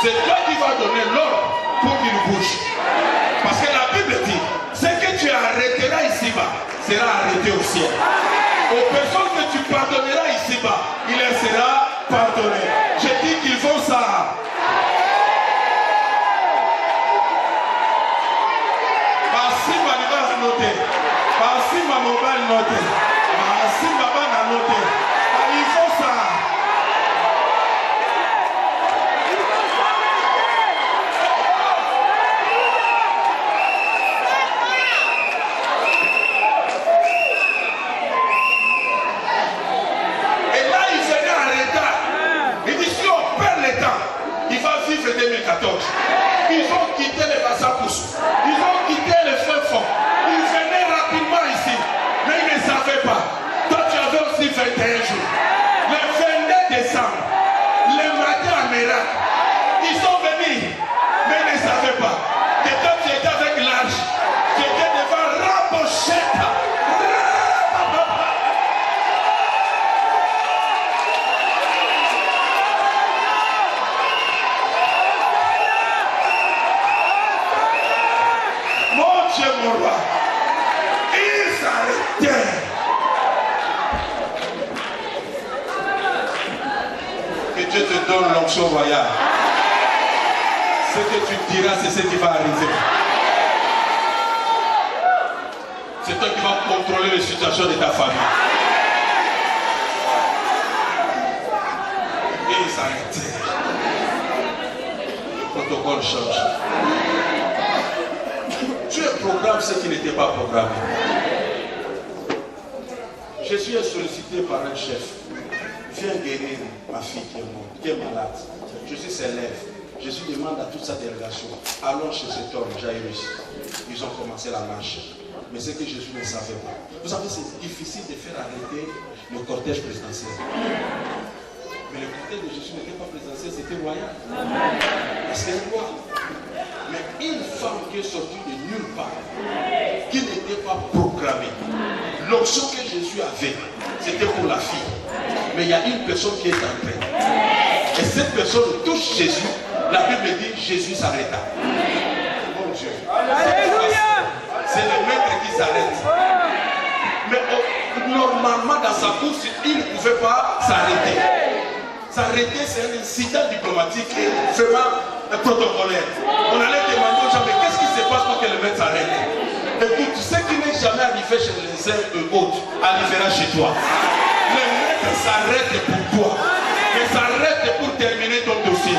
c'est toi qui vas donner l'ordre pour qu'il bouge. Parce que la Bible dit, ce que tu arrêteras ici-bas sera arrêté au ciel. Aux personnes que tu pardonneras ici-bas, il leur sera pardonné. Je dis qu'ils font ça. Basi maniba noté. Basi mamoba noté. Basi baba noté. Ils font ça. Il va vivre 2014. Ils ont quitté les Bassapous. Ils ont quitté les feux fonds. Ils venaient rapidement ici. Mais ils ne savaient pas. Toi, tu avais aussi 21 jours. Le 22 décembre, le matin en Irak, ils sont venus. Mais ils ne savaient pas. Et quand tu étais avec l'âge, tu étais devant Rabochette. Mon roi, il s'arrêtait. Que Dieu te donne l'onction royale. Ce que tu diras, c'est ce qui va arriver. C'est toi qui vas contrôler les situations de ta famille. Et il s'arrêtait. Le protocole change. Dieu programme ce qui n'était pas programmé. Jésus est sollicité par un chef. Viens guérir ma fille qui est morte, qui est malade. Jésus s'élève. Jésus demande à toute sa délégation, allons chez cet homme, Jairus. Ils ont commencé la marche. Mais c'est que Jésus ne savait pas. Vous savez, c'est difficile de faire arrêter le cortège présidentiel. Mais le cortège de Jésus n'était pas présidentiel, c'était royal. Parce qu'elle est roi. Mais une femme qui est sortie de nulle part, qui n'était pas programmée, l'option que Jésus avait, c'était pour la fille. Mais il y a une personne qui est entrée. Et cette personne touche Jésus. La Bible dit Jésus s'arrêta. Mon Dieu. C'est le maître qui s'arrête. Mais normalement dans sa course, il ne pouvait pas s'arrêter. S'arrêter, c'est un incident diplomatique et vraiment protocolaire. On allait demander aux gens, mais qu'est-ce qui se passe pour que le maître s'arrête? Écoute, ce qui n'est jamais arrivé chez les uns et autres, arrivera chez toi. Le maître s'arrête pour toi. Mais s'arrête pour terminer ton dossier.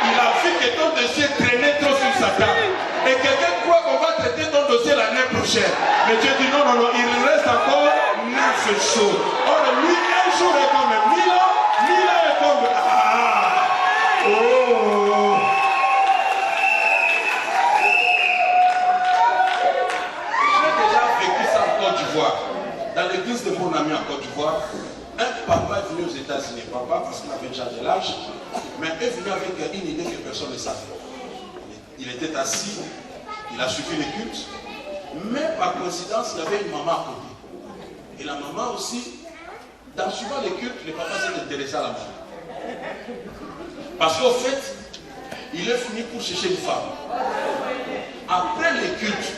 Il a vu que ton dossier traînait trop sur sa table. Et quelqu'un croit qu'on va traiter ton dossier l'année prochaine. Mais Dieu dit non, non, non, il reste encore 9 jours. Or, lui, un jour est comme 1000 ans, 1000 ans est comme... Ah! Oh! J'ai déjà vécu ça en Côte d'Ivoire. Dans l'église de mon ami en Côte d'Ivoire, un papa est venu aux États-Unis. Papa, parce qu'il avait déjà de l'âge, mais est venu avec une idée que personne ne savait. Il était assis, il a suivi les cultes, mais par coïncidence, il y avait une maman à côté. Et la maman aussi, dans suivant les cultes, le papa s'est intéressé à la maman. Parce qu'au fait, il est venu pour chercher une femme. Après les cultes,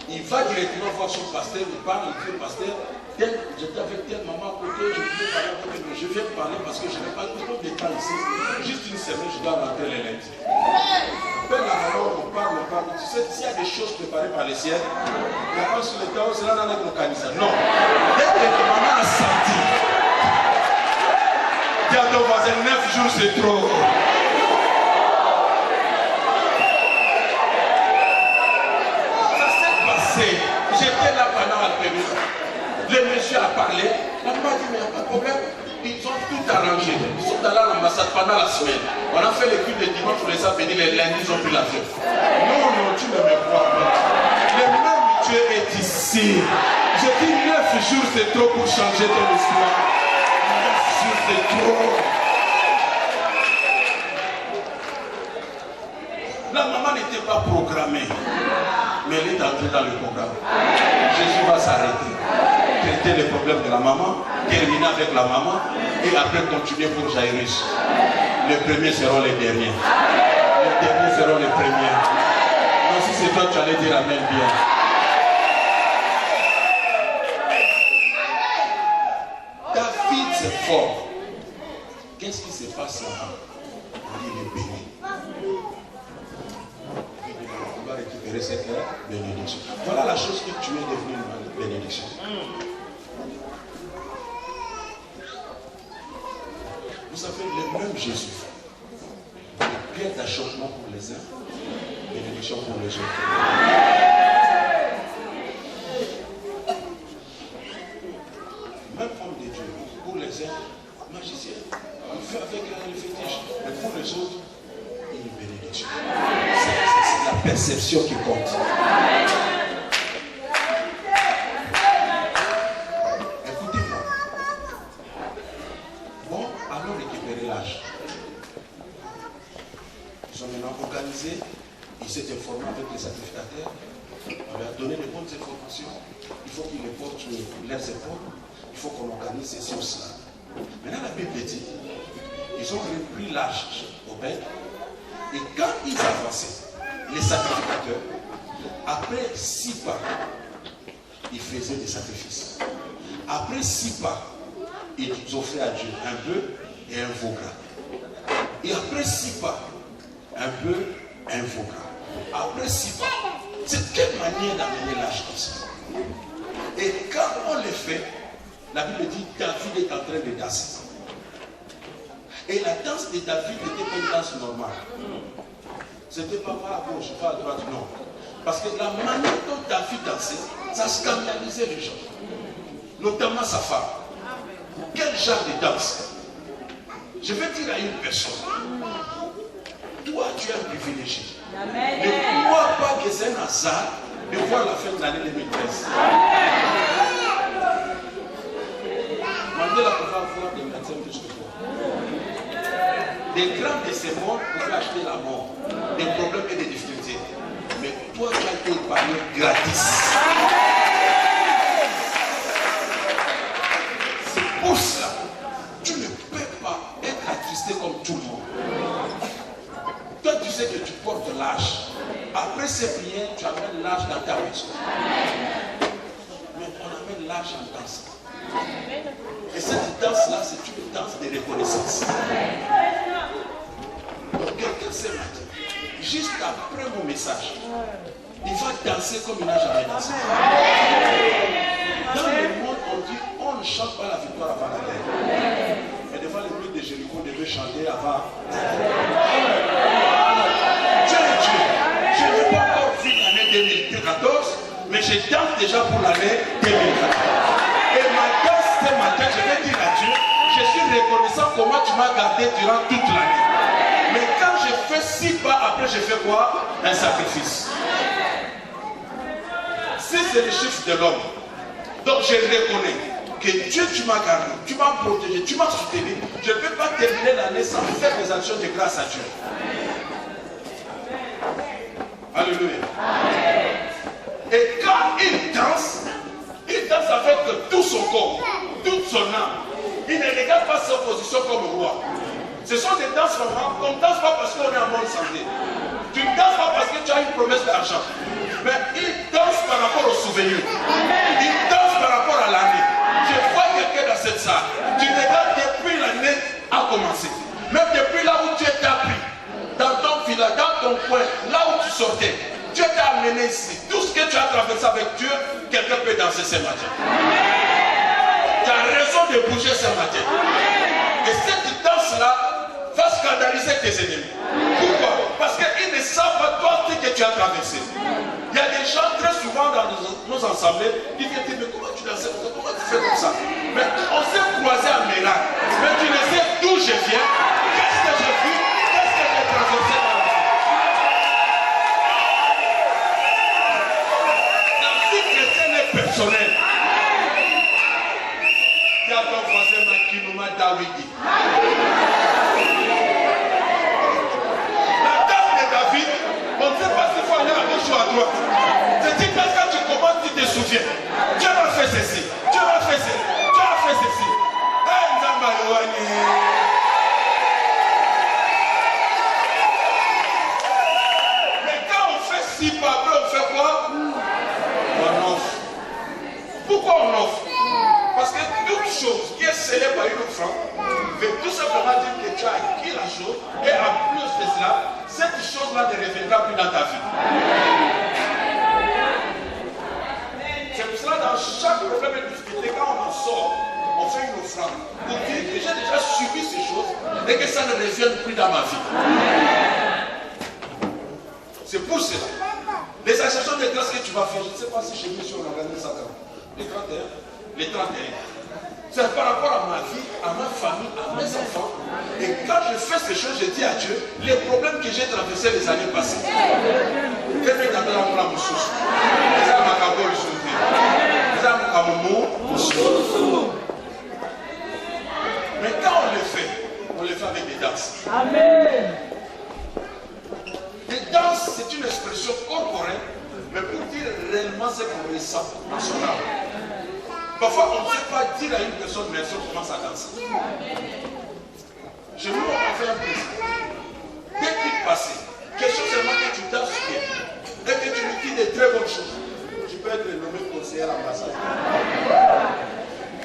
il va directement voir son pasteur, il parle, il dit au pasteur, j'étais avec telle maman à côté, je voulais parler avec elle, mais je viens parler parce que je n'ai pas trop de temps ici. Juste une semaine, je dois rentrer les lundis. Après la maman, on parle. Tu sais, s'il y a des choses préparées par les ciels, il n'y a pas sur le temps, c'est là dans notre localisation. Non. Dès que la maman a senti, dis à ton voisin, 9 jours c'est trop. J'étais là pendant la première. Le monsieur a parlé. La maman a dit, mais il n'y a pas de problème. Ils ont tout arrangé. Ils sont allés à l'ambassade pendant la semaine. On a fait les cultes de dimanche, on les a bénis. Les lundis, ils ont pris l'avion. Non, non, tu ne me crois pas. Le même Dieu est ici. J'ai dit 9 jours, c'est trop pour changer ton histoire. 9 jours, c'est trop. La maman n'était pas programmée. Mais elle est entrée dans le programme. Jésus va s'arrêter, traiter les problèmes de la maman, terminer avec la maman et après continuer pour Jairus. Les premiers seront les derniers. Les derniers seront les premiers. Donc si c'est toi, tu allais dire amen bien. David, c'est fort. Qu'est-ce qui se passe là-bas? Il est béni. On va récupérer cette bénédiction. Voilà la chose que tu es devenu une bénédiction. Vous savez, le même Jésus, pierre d'achoppement pour les uns, bénédiction pour les autres. Même homme de Dieu, pour les uns, magicien, il fait avec les fétiches, mais pour les autres, une bénédiction. C'est la perception qui compte. Écoutez-moi. Bon, allons récupérer l'âge. Ils sont maintenant organisés. Il s'est informé avec les sacrificateurs. On leur a donné de bonnes informations. Il faut qu'ils les portent sur leurs épaules. Il faut qu'on organise ceci ou cela. Maintenant, la Bible dit, ils ont repris l'âge au bec. Et quand ils avançaient, les sacrificateurs, après 6 pas, ils faisaient des sacrifices. Après 6 pas, ils offraient à Dieu un bœuf et un veau gras. Et après 6 pas, un bœuf et un veau gras. Après 6 pas, c'est quelle manière d'amener l'âge comme ça? Et quand on le fait, la Bible dit David est en train de danser. Et la danse de David n'était pas une danse normale. C'était pas à gauche, pas à droite, non. Parce que la manière dont David dansait, ça scandalisait les gens. Notamment sa femme. Quel genre de danse? Je vais dire à une personne, toi tu es un privilégié. Ne crois pas que c'est un hasard de voir la fin de l'année 2013. Mandela pouvait avoir des médecins plus que toi. Des grands de ces morts pouvaient acheter la mort, des problèmes et des difficultés. Mais toi, tu as été épargné gratis. C'est ces prières, tu amènes l'arche dans ta maison. Mais on amène l'arche en danse. Et cette danse-là, c'est une danse de reconnaissance. Donc quelqu'un ce matin, juste après mon message, il va danser comme il n'a jamais dansé. Dans le monde, on dit, on ne chante pas la victoire avant la guerre. Mais devant le mur de Jéricho, on devait chanter avant. Dieu est Dieu. Je n'ai pas encore vu l'année 2014, mais je danse déjà pour l'année 2014. Et ma danse ce matin, je vais dire à Dieu, je suis reconnaissant comment tu m'as gardé durant toute l'année. Mais quand je fais 6 pas, après je fais quoi? Un sacrifice. Si c'est le chiffre de l'homme, donc je reconnais que Dieu, tu m'as gardé, tu m'as protégé, tu m'as soutenu. Je ne peux pas terminer l'année sans faire des actions de grâce à Dieu. Alléluia. Et quand il danse avec tout son corps, toute son âme. Il ne regarde pas sa position comme roi. Ce sont des danses normales. On ne danse pas parce qu'on est en bonne santé. Tu ne danses pas parce que tu as une promesse d'argent. Mais il danse par rapport au souvenir. Il danse par rapport à l'année. Je vois quelqu'un dans cette salle. Tu regardes depuis l'année a commencé. Même depuis là où Dieu t'a pris. Dans ton village, dans ton coin, là où tu sortais. Dieu t'a amené ici. Tout ce que tu as traversé avec Dieu, quelqu'un peut danser ce matin. Tu as raison de bouger ce matin. Et cette danse-là va scandaliser tes ennemis. Pourquoi? Parce qu'ils ne savent pas toi ce que tu as traversé. Il y a des gens très souvent dans nos assemblées qui viennent dire, mais comment tu danses? Comment tu fais comme ça? Mais on s'est croisés à miracle. Mais tu ne sais d'où je viens. Qu'est-ce que j'ai vu? Qu'est-ce que j'ai traversé dans la vie? La vie chrétienne est personnelle. Il y a ton voisin Makinouma Dawidi. La danse de David, on ne sait pas s'il faut aller à gauche ou à droite. C'est-à-dire que quand tu commences, tu te souviens. Dieu m'a fait ceci. Dieu m'a fait ceci. Dieu a fait ceci. Hey, Nzambayouani. Mais quand on fait 6 pas, après on fait quoi? On offre. Pourquoi on offre? Parce que toute chose qui est scellée par une offrande veut tout simplement dire que tu as acquis la chose et en plus de cela, cette chose-là ne reviendra plus dans ta vie. C'est pour cela dans chaque problème et difficulté, quand on en sort, on fait une offrande pour dire que j'ai déjà subi ces choses et que ça ne revienne plus dans ma vie. C'est pour cela. Les actions de grâce que tu vas faire, je ne sais pas si chez nous si on organise ça quand les 31. Les 31. C'est par rapport à ma vie, à ma famille, à mes enfants. Et quand je fais ces choses, je dis à Dieu les problèmes que j'ai traversés les années passées. Mais quand on le fait avec des danses. Amen. Les danses, c'est une expression corporelle, mais pour dire réellement ce qu'on ressent dans son âme. Parfois, on ne sait pas dire à une personne, merci, on commence à danser. Chez nous, on a fait un plaisir. Dès qu'il passait, quelque chose seulement que tu danses bien, et que tu lui dis de très bonnes choses, tu peux être nommé conseiller à l'ambassade.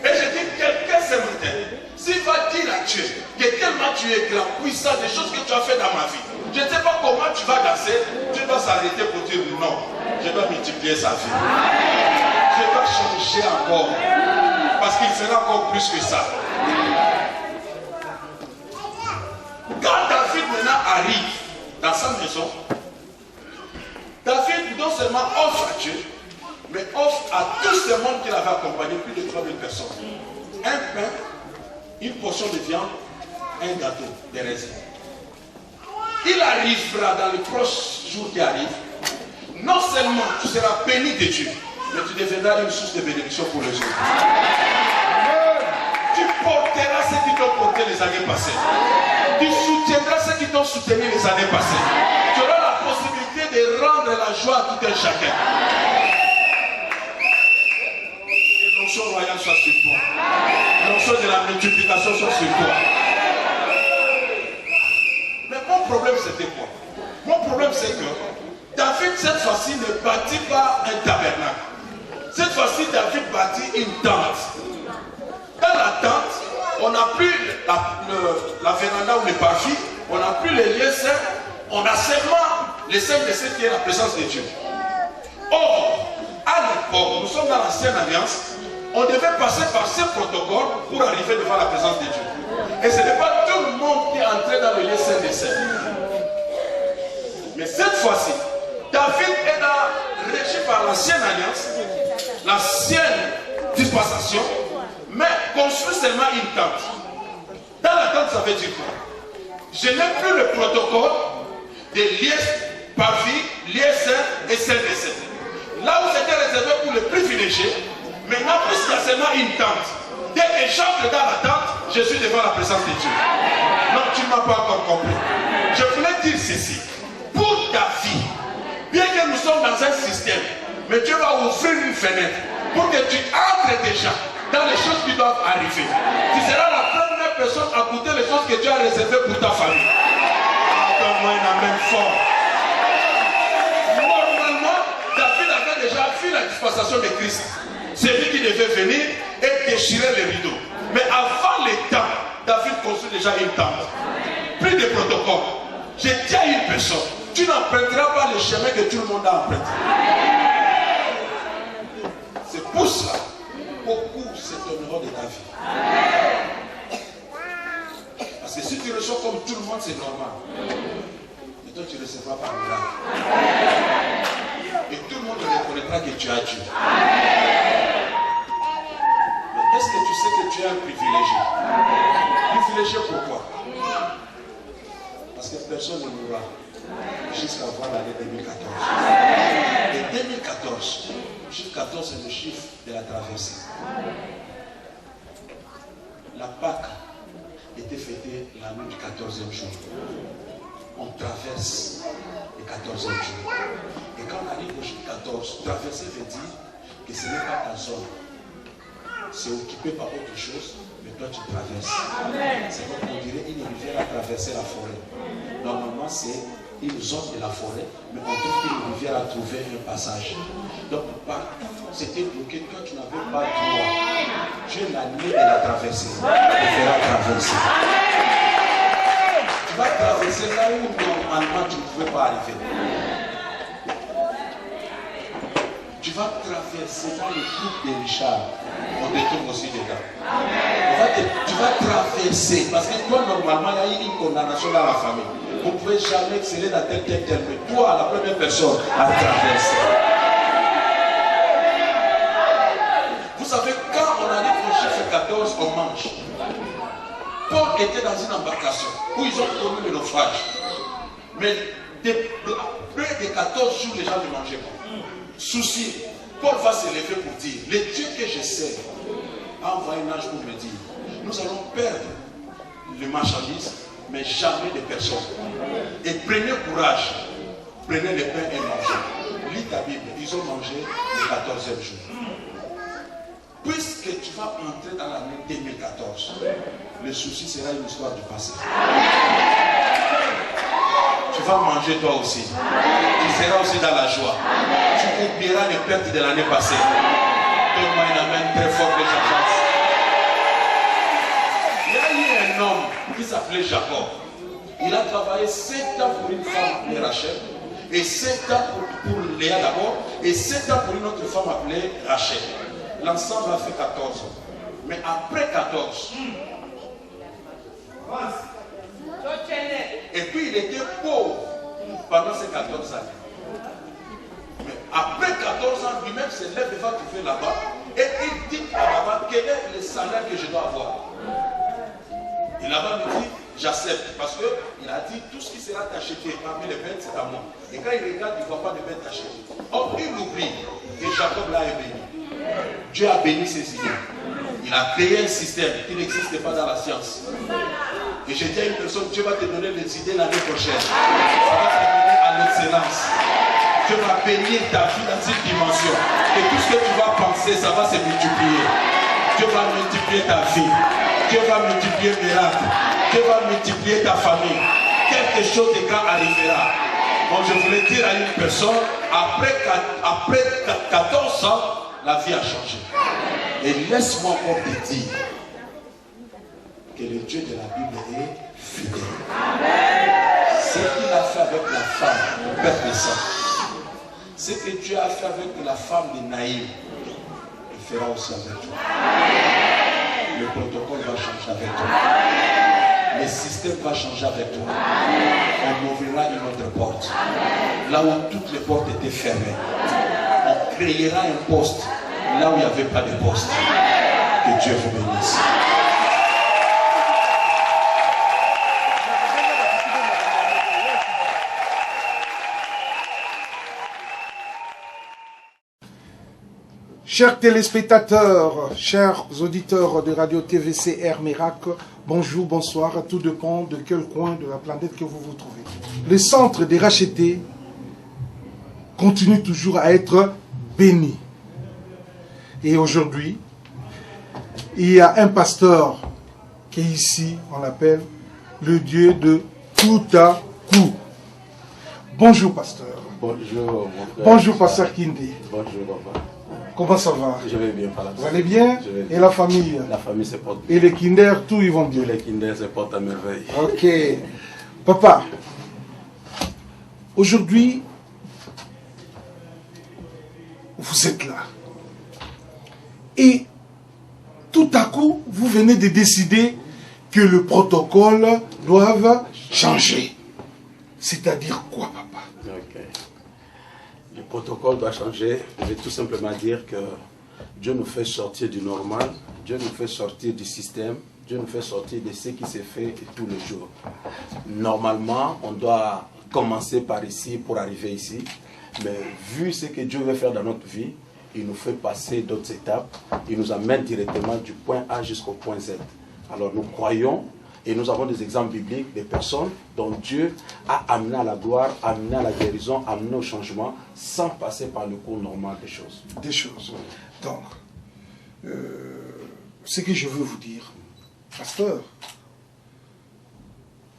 Et je dis, quelqu'un ce matin, s'il va dire à Dieu que tellement tu es grand, puissant, des choses que tu as fait dans ma vie, je ne sais pas comment tu vas danser, tu dois s'arrêter pour dire non, je dois multiplier sa vie. Je dois changer encore. Parce qu'il fera encore plus que ça. Quand David maintenant arrive dans sa maison, David non seulement offre à Dieu, mais offre à tout ce monde qu'il avait accompagné, plus de 3000 personnes. Un pain, une portion de viande, un gâteau de raisin. Il arrivera dans les prochains jours qui arrivent. Non seulement tu seras béni de Dieu, mais tu deviendras une source de bénédiction pour les autres. Tu porteras ceux qui t'ont porté les années passées. Tu soutiendras ceux qui t'ont soutenu les années passées. Tu auras la possibilité de rendre la joie à tout un chacun. Que l'onction royale soit sur toi. L'onction de la multiplication soit sur toi. Mais mon problème c'était quoi? Mon problème c'est que David, cette fois-ci, ne bâtit pas un tabernacle. Cette fois-ci, David bâtit une tente. Dans la tente, on n'a plus la véranda ou les parvis, on n'a plus les lieux saints, on a seulement les saints de ceux qui est la présence de Dieu. Or, à l'époque, nous sommes dans l'ancienne alliance, on devait passer par ce protocole pour arriver devant la présence de Dieu. Et ce n'est pas tout le monde qui est entré dans le lieu saint des saints. Mais cette fois-ci, David est régi par l'ancienne alliance, l'ancienne dispensation, mais construit seulement une tente. Dans la tente, ça veut dire quoi? Je n'ai plus le protocole des lieux parvis, lieux saints et saints des saints. Là où c'était réservé pour les privilégiés, maintenant, puisqu'il y a seulement une tente, dès que j'entre dans la tente, je suis devant la présence de Dieu. Non, tu ne m'as pas encore compris. Je voulais dire ceci. Pour ta vie, bien que nous sommes dans un système, mais Dieu va ouvrir une fenêtre pour que tu entres déjà dans les choses qui doivent arriver. Tu seras la première personne à goûter les choses que Dieu a réservées pour ta famille. Donne-moi un amen fort. Normalement, David avait déjà vu la dispensation de Christ. C'est lui qui devait venir et déchirer les rideaux. Mais avant les temps, David construit déjà une tente. Plus de protocole. Je dis à une personne, tu n'emprunteras pas le chemin que tout le monde a emprunté. C'est pour cela, beaucoup s'étonneront de ta vie. Parce que si tu reçois comme tout le monde, c'est normal. Mais toi, tu ne recevras pas miracle. Et tout le monde reconnaîtra que tu as Dieu. Mais est-ce que tu sais que tu es un privilégié? Privilégié pourquoi? Parce que personne ne mourra jusqu'à voir l'année 2014. Et 2014, chiffre 14 c'est le chiffre de la traversée. La Pâque était fêtée la nuit du 14e jour. On traverse le 14e jour. Et quand on arrive au chiffre 14, traverser veut dire que ce n'est pas ta zone. C'est occupé par autre chose, mais toi tu traverses. C'est comme on dirait une rivière à traverser la forêt. Normalement c'est une zone de la forêt, mais on trouve qu'une rivière a trouvé un passage. Donc c'était bloqué, toi tu n'avais pas droit. Dieu l'a mis de la traversée. Il fera traverser. Tu vas traverser là où normalement tu ne pouvais pas arriver. Tu vas traverser dans le groupe de Richard. On te trouve aussi dedans. Tu vas traverser. Parce que toi, normalement, il y a eu une condamnation dans la famille. Vous ne pouvez jamais exceller dans tel. Mais toi, la première personne, à traverser. Vous savez, quand on arrive au chiffre 14, on mange. Paul était dans une embarcation où ils ont connu le naufrage. Mais près de 14 jours, les gens ne mangeaient pas. Souci, Paul va se lever pour dire, le Dieu que je sers a envoyé un ange pour me dire, nous allons perdre les marchandises, mais jamais de personnes. Et prenez courage, prenez le pain et mangez. Lis ta Bible, ils ont mangé le 14e jour. Puisque tu vas entrer dans l'année 2014, le souci sera une histoire du passé. Tu vas manger toi aussi. Tu seras aussi dans la joie. Tu oublieras les pertes de l'année passée. Donne-moi une amen très fort de Jacob. Il y a eu un homme qui s'appelait Jacob. Il a travaillé 7 ans pour une femme appelée Rachel. Et 7 ans pour Léa d'abord. Et 7 ans pour une autre femme appelée Rachel. L'ensemble a fait 14 ans. Mais après 14, et puis il était pauvre pendant ces 14 années. Mais après 14 ans, lui-même se lève et va trouver là-bas. Et il dit à là-bas, quel est le salaire que je dois avoir? Et là-bas me dit, j'accepte. Parce qu'il a dit, tout ce qui sera acheté parmi les bêtes, c'est à moi. Et quand il regarde, il ne voit pas de bêtes achetées. Or, il oublie que Jacob là est béni. Dieu a béni ses idées. Il a créé un système qui n'existe pas dans la science. Et je dis à une personne, Dieu va te donner les idées l'année prochaine. Ça va te mener à l'excellence. Dieu va bénir ta vie dans cette dimension. Et tout ce que tu vas penser, ça va se multiplier. Dieu va multiplier ta vie. Dieu va multiplier miracle. Dieu va multiplier ta famille. Quelque chose de grand arrivera. Donc je voulais dire à une personne, après 14 ans, la vie a changé. Et laisse-moi encore te dire que le Dieu de la Bible est fidèle. Ce qu'il a fait avec la femme, le père de sang, ce que Dieu a fait avec la femme de Naïm, il fera aussi avec toi. Le protocole va changer avec toi. Le système va changer avec toi. On ouvrira une autre porte. Là où toutes les portes étaient fermées, on créera un poste là où il n'y avait pas de poste. Que Dieu vous bénisse. Chers téléspectateurs, chers auditeurs de Radio TVC Air Miracle, bonjour, bonsoir, tout dépend de quel coin de la planète que vous vous trouvez. Le centre des rachetés continue toujours à être béni. Et aujourd'hui, il y a un pasteur qui est ici, on l'appelle le Dieu de tout à coup. Bonjour pasteur. Bonjour mon frère. Bonjour pasteur Kindi. Bonjour papa. Comment ça va? Je vais bien par là. Vous allez bien? Je vais bien. Et la famille? La famille se porte bien. Et les Kinder, tout, ils vont bien? Tous les Kinder se portent à merveille. Ok. Papa, aujourd'hui, vous êtes là. Et tout à coup, vous venez de décider que le protocole doit changer. C'est-à-dire quoi, papa? Ok. Le protocole doit changer. Je vais tout simplement dire que Dieu nous fait sortir du normal, Dieu nous fait sortir du système, Dieu nous fait sortir de ce qui s'est fait tous les jours. Normalement, on doit commencer par ici pour arriver ici. Mais vu ce que Dieu veut faire dans notre vie, il nous fait passer d'autres étapes. Il nous amène directement du point A jusqu'au point Z. Alors nous croyons et nous avons des exemples bibliques des personnes dont Dieu a amené à la gloire, amené à la guérison, amené au changement sans passer par le cours normal des choses. Des choses. Donc, ce que je veux vous dire, pasteur,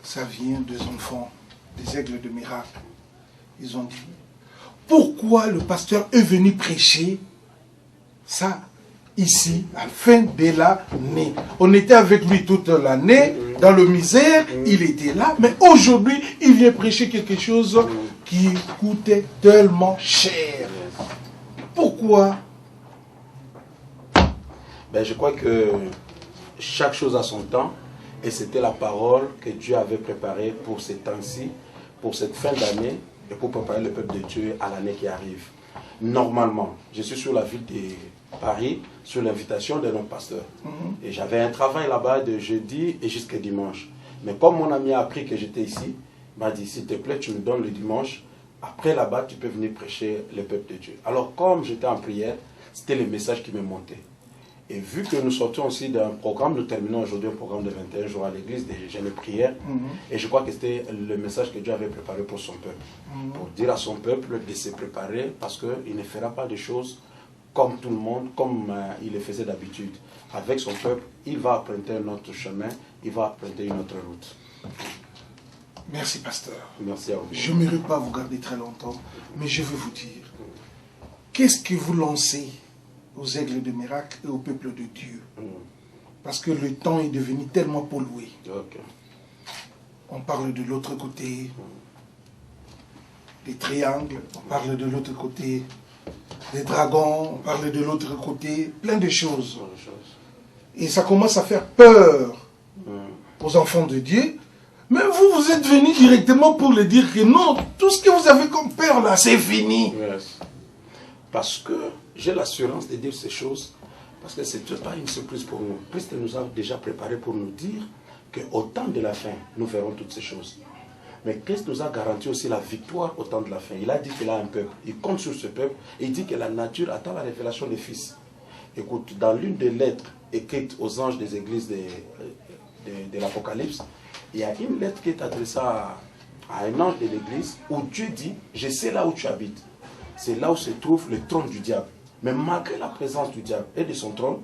ça vient des enfants, des aigles de miracle. Ils ont dit, pourquoi le pasteur est venu prêcher ça ici, à la fin de l'année? On était avec lui toute l'année, dans le misère, il était là, mais aujourd'hui, il vient prêcher quelque chose qui coûtait tellement cher. Pourquoi? Ben, je crois que chaque chose a son temps, et c'était la parole que Dieu avait préparée pour ces temps-ci, pour cette fin d'année, et pour préparer le peuple de Dieu à l'année qui arrive. Normalement, je suis sur la ville de Paris, sur l'invitation de notre pasteur. Et j'avais un travail là-bas de jeudi et jusqu'à dimanche. Mais comme mon ami a appris que j'étais ici, il m'a dit, s'il te plaît, tu me donnes le dimanche. Après là-bas, tu peux venir prêcher le peuple de Dieu. Alors comme j'étais en prière, c'était le message qui me montait. Et vu que nous sortons aussi d'un programme, nous terminons aujourd'hui un programme de 21 jours à l'église, des jeûnes et prières. Et je crois que c'était le message que Dieu avait préparé pour son peuple. Pour dire à son peuple de se préparer parce qu'il ne fera pas des choses comme tout le monde, comme il le faisait d'habitude. Avec son peuple, il va emprunter un autre chemin, il va emprunter une autre route. Merci, pasteur. Merci à vous. Je n'aimerais pas vous garder très longtemps, mais je veux vous dire, qu'est-ce que vous lancez aux aigles de miracle et au peuple de Dieu? Parce que le temps est devenu tellement pollué. Okay. On parle de l'autre côté des triangles, on parle de l'autre côté des dragons, on parle de l'autre côté, plein de choses. Et ça commence à faire peur aux enfants de Dieu. Mais vous, vous êtes venus directement pour leur dire que non, tout ce que vous avez comme peur là, c'est fini. Yes. Parce que j'ai l'assurance de dire ces choses, parce que ce n'est pas une surprise pour nous. Christ nous a déjà préparé pour nous dire qu'au temps de la fin, nous verrons toutes ces choses. Mais Christ nous a garanti aussi la victoire au temps de la fin. Il a dit qu'il a un peuple. Il compte sur ce peuple. Et il dit que la nature attend la révélation des fils. Écoute, dans l'une des lettres écrites aux anges des églises de l'Apocalypse, il y a une lettre qui est adressée à un ange de l'église où Dieu dit, je sais là où tu habites. C'est là où se trouve le trône du diable. Mais malgré la présence du diable et de son trône,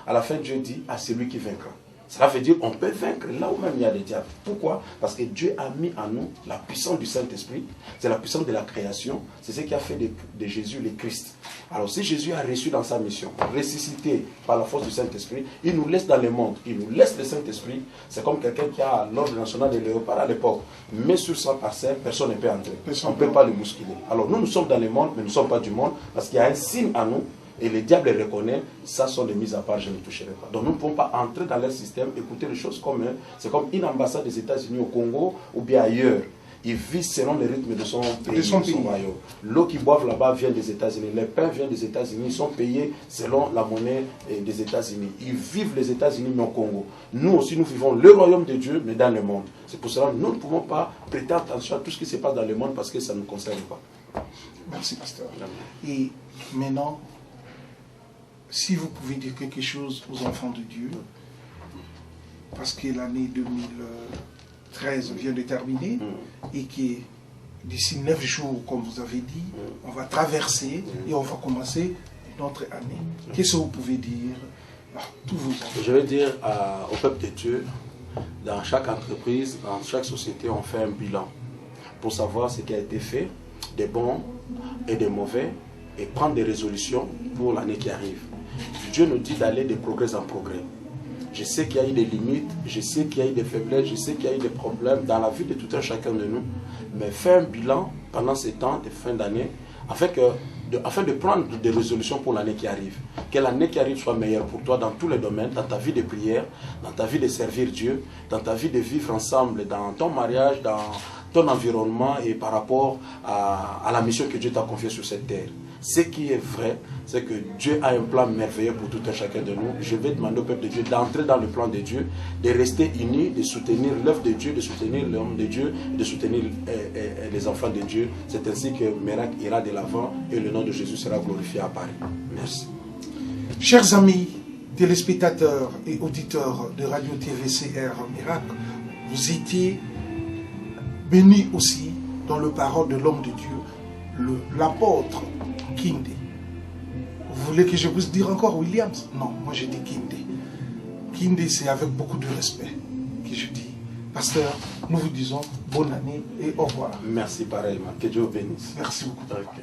à la fin Dieu dit à celui qui vaincra. Cela veut dire qu'on peut vaincre là où même il y a des diables. Pourquoi? Parce que Dieu a mis en nous la puissance du Saint-Esprit. C'est la puissance de la création. C'est ce qui a fait de Jésus le Christ. Alors si Jésus a reçu dans sa mission, ressuscité par la force du Saint-Esprit, il nous laisse dans le monde, il nous laisse le Saint-Esprit. C'est comme quelqu'un qui a l'ordre national de léopard à l'époque. Mais sur sa parcelle, personne ne peut entrer. On ne peut pas le bousculer. Alors nous sommes dans le monde, mais nous ne sommes pas du monde, parce qu'il y a un signe en nous. Et les diables les reconnaissent, ça sont des mises à part, je ne toucherai pas. Donc nous ne pouvons pas entrer dans leur système, écouter les choses comme c'est comme une ambassade des États-Unis au Congo ou bien ailleurs. Ils vivent selon le rythme de son pays, de son royaume. L'eau qu'ils boivent là-bas vient des États-Unis, les pains viennent des États-Unis, ils sont payés selon la monnaie des États-Unis. Ils vivent les États-Unis mais au Congo. Nous aussi, nous vivons le royaume de Dieu, mais dans le monde. C'est pour cela que nous ne pouvons pas prêter attention à tout ce qui se passe dans le monde parce que ça ne nous concerne pas. Merci, pasteur. Et maintenant, si vous pouvez dire quelque chose aux enfants de Dieu, parce que l'année 2013 vient de terminer et que d'ici 9 jours, comme vous avez dit, on va traverser et on va commencer notre année. Qu'est-ce que vous pouvez dire à tous vos enfants? Je vais dire au peuple de Dieu, dans chaque entreprise, dans chaque société, on fait un bilan pour savoir ce qui a été fait, des bons et des mauvais, et prendre des résolutions pour l'année qui arrive. Dieu nous dit d'aller de progrès en progrès. Je sais qu'il y a eu des limites, je sais qu'il y a eu des faiblesses, je sais qu'il y a eu des problèmes dans la vie de tout un chacun de nous. Mais faire un bilan pendant ces temps de fin d'année, afin de prendre des résolutions pour l'année qui arrive. Que l'année qui arrive soit meilleure pour toi dans tous les domaines, dans ta vie de prière, dans ta vie de servir Dieu, dans ta vie de vivre ensemble, dans ton mariage, dans ton environnement et par rapport à la mission que Dieu t'a confiée sur cette terre. Ce qui est vrai, c'est que Dieu a un plan merveilleux pour tout un chacun de nous. Je vais demander au peuple de Dieu d'entrer dans le plan de Dieu, de rester unis, de soutenir l'œuvre de Dieu, de soutenir l'homme de Dieu, de soutenir les enfants de Dieu. C'est ainsi que Miracle ira de l'avant et le nom de Jésus sera glorifié à Paris. Merci. Chers amis, téléspectateurs et auditeurs de Radio TVCR Miracle, vous étiez bénis aussi dans le parole de l'homme de Dieu, l'apôtre Kinde. Vous voulez que je puisse dire encore Williams? Non, moi je dis Kinde. Kinde, c'est avec beaucoup de respect que je dis. Pasteur, nous vous disons bonne année et au revoir. Merci pareillement. Que Dieu vous bénisse. Merci beaucoup. Okay.